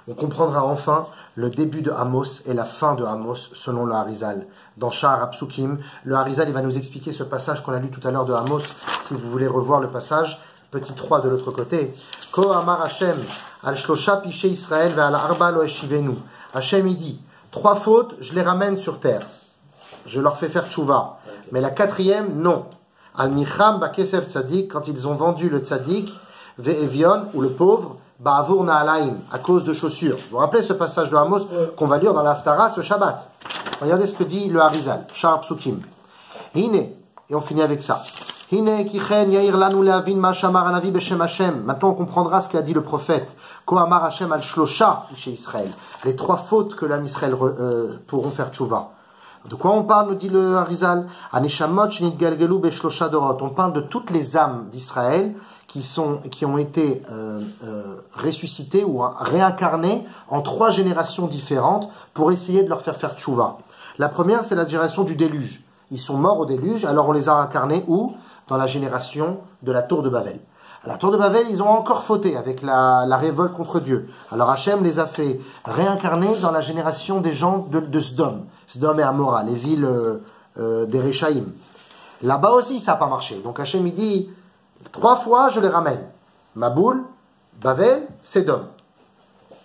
On comprendra enfin le début de Amos et la fin de Amos selon le Harizal. Dans Sha'ar HaPsukim, le Harizal il va nous expliquer ce passage qu'on a lu tout à l'heure de Amos. Si vous voulez revoir le passage, petit 3 de l'autre côté. Ko Amar Hashem, al shlosha piché Israël, ve'al arba lo eshivenu. Hashem il dit, 3 fautes, je les ramène sur terre. Je leur fais faire tchouva. Mais la 4e, non. Al-Micham Bakesef Tzadik, quand ils ont vendu le Tzadik, Ve'evion, ou le pauvre, Ba'avour Na'alaim, à cause de chaussures. Vous vous rappelez ce passage de Amos qu'on va lire dans l'Haftara ce Shabbat? Regardez ce que dit le Harizal, Sha'ar Psukim. Hine, et on finit avec ça. Hine kichen yair lanu le'avin ma shamar anavi b'shem Hashem. Maintenant on comprendra ce qu'a dit le prophète. Ko amar Hashem al shlosha chez Israël. Les 3 fautes que l'âme Israël pourront faire tchouva. De quoi on parle, nous dit le Harizal? Aneshamot shenitgalgelu beshlosha dorot. On parle de toutes les âmes d'Israël qui ont été ressuscitées ou réincarnées en 3 générations différentes pour essayer de leur faire tchouva. La première, c'est la génération du déluge. Ils sont morts au déluge, alors on les a incarnés où? Dans la génération de la tour de Babel. À la tour de Babel, ils ont encore fauté avec la révolte contre Dieu. Alors Hachem les a fait réincarner dans la génération des gens de Sdom. Sdom et Amora, les villes des Réchaïm. Là-bas aussi, ça n'a pas marché. Donc Hachem, il dit, 3 fois, je les ramène. Maboul, Babel, Sédom.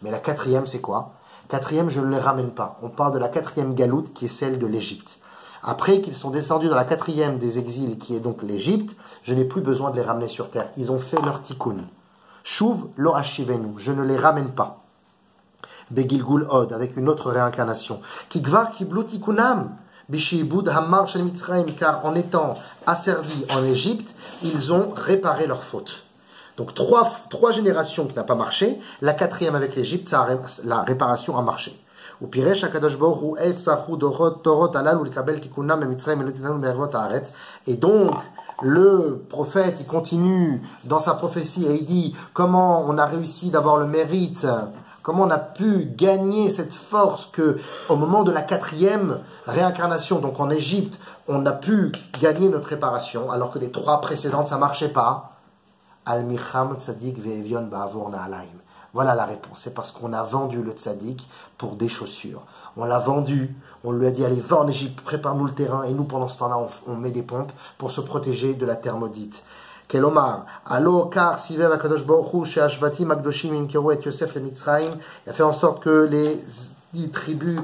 Mais la 4e, c'est quoi? 4e, je ne les ramène pas. On parle de la 4e galoute, qui est celle de l'Égypte. Après qu'ils sont descendus dans la 4e des exils, qui est donc l'Égypte, je n'ai plus besoin de les ramener sur terre. Ils ont fait leur tikkun. Shuv lo hashivenu, je ne les ramène pas. Begilgul od, avec une autre réincarnation. Kigvar kiblu tikkunam, bishibud hammar shel Mitzrayim, car en étant asservis en Égypte, ils ont réparé leurs fautes. Donc 3 générations qui n'ont pas marché, la 4e avec l'Égypte, la réparation a marché. Et donc, le prophète, il continue dans sa prophétie et il dit comment on a réussi d'avoir le mérite, comment on a pu gagner cette force que, au moment de la 4e réincarnation, donc en Égypte, on a pu gagner notre réparation, alors que les 3 précédentes, ça marchait pas. Al-Micham Tzadik Ve'evion Ba'avor Na'alaim. Voilà la réponse. C'est parce qu'on a vendu le tzaddik pour des chaussures. On l'a vendu, on lui a dit allez, va en Égypte, prépare-nous le terrain, et nous pendant ce temps-là, on met des pompes pour se protéger de la terre maudite. Kelomar, Allo Kar Sivev Akadosh Baruch Hu She'ashvatim Akdoshim Imkeru et Yosef le Mitzrayim. Il a fait en sorte que les 10 tribus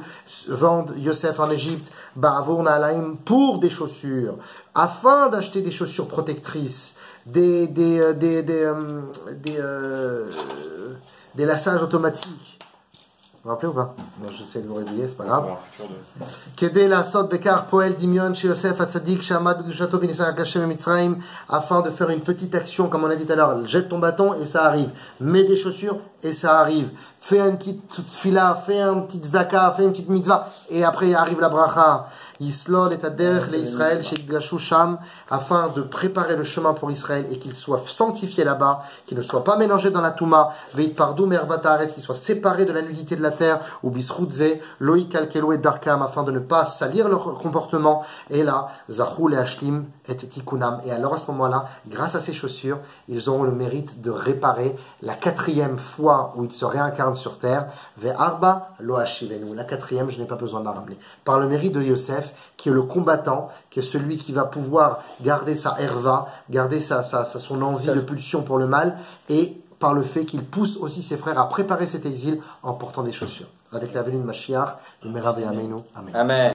vendent Yosef en Égypte, Ba'avor Na'alaim, pour des chaussures, afin d'acheter des chaussures protectrices, des lassages automatiques. Vous vous rappelez ou pas? Bon, j'essaie de vous réveiller, c'est pas grave. Kedé la sot bekar poel dimion chez Yosef Hatzadik Shamad du château Vinissa Kashem Mitzrayim, afin de faire une petite action, comme on a dit tout à l'heure. Jette ton bâton et ça arrive. Mets des chaussures et ça arrive. Fais une petite fila, fais un petit tzedaka, fais une petite mitzvah, et après arrive la bracha. Yislol et Taderch les Israël chez Sham, afin de préparer le chemin pour Israël et qu'il soit sanctifié là-bas, qu'il ne soit pas mélangé dans la Touma, Veit Pardou Mervataret, qu'il soit séparé de la nudité de la terre, ou Bisroutze, Loïk Kalkelo et Darkam, afin de ne pas salir leur comportement, et là, Zachou et Ashlim et Tikunam. Et alors à ce moment-là, grâce à ces chaussures, ils auront le mérite de réparer la 4e fois où ils se réincarnent sur terre, Ve'arba lo hashivenu. La 4e, je n'ai pas besoin de la ramener. Par le mérite de Yosef, qui est le combattant, qui est celui qui va pouvoir garder sa herva, garder son envie de pulsion pour le mal, et par le fait qu'il pousse aussi ses frères à préparer cet exil en portant des chaussures. Avec la venue de Mashiach, de Merav et Amenu. Amen. Amen.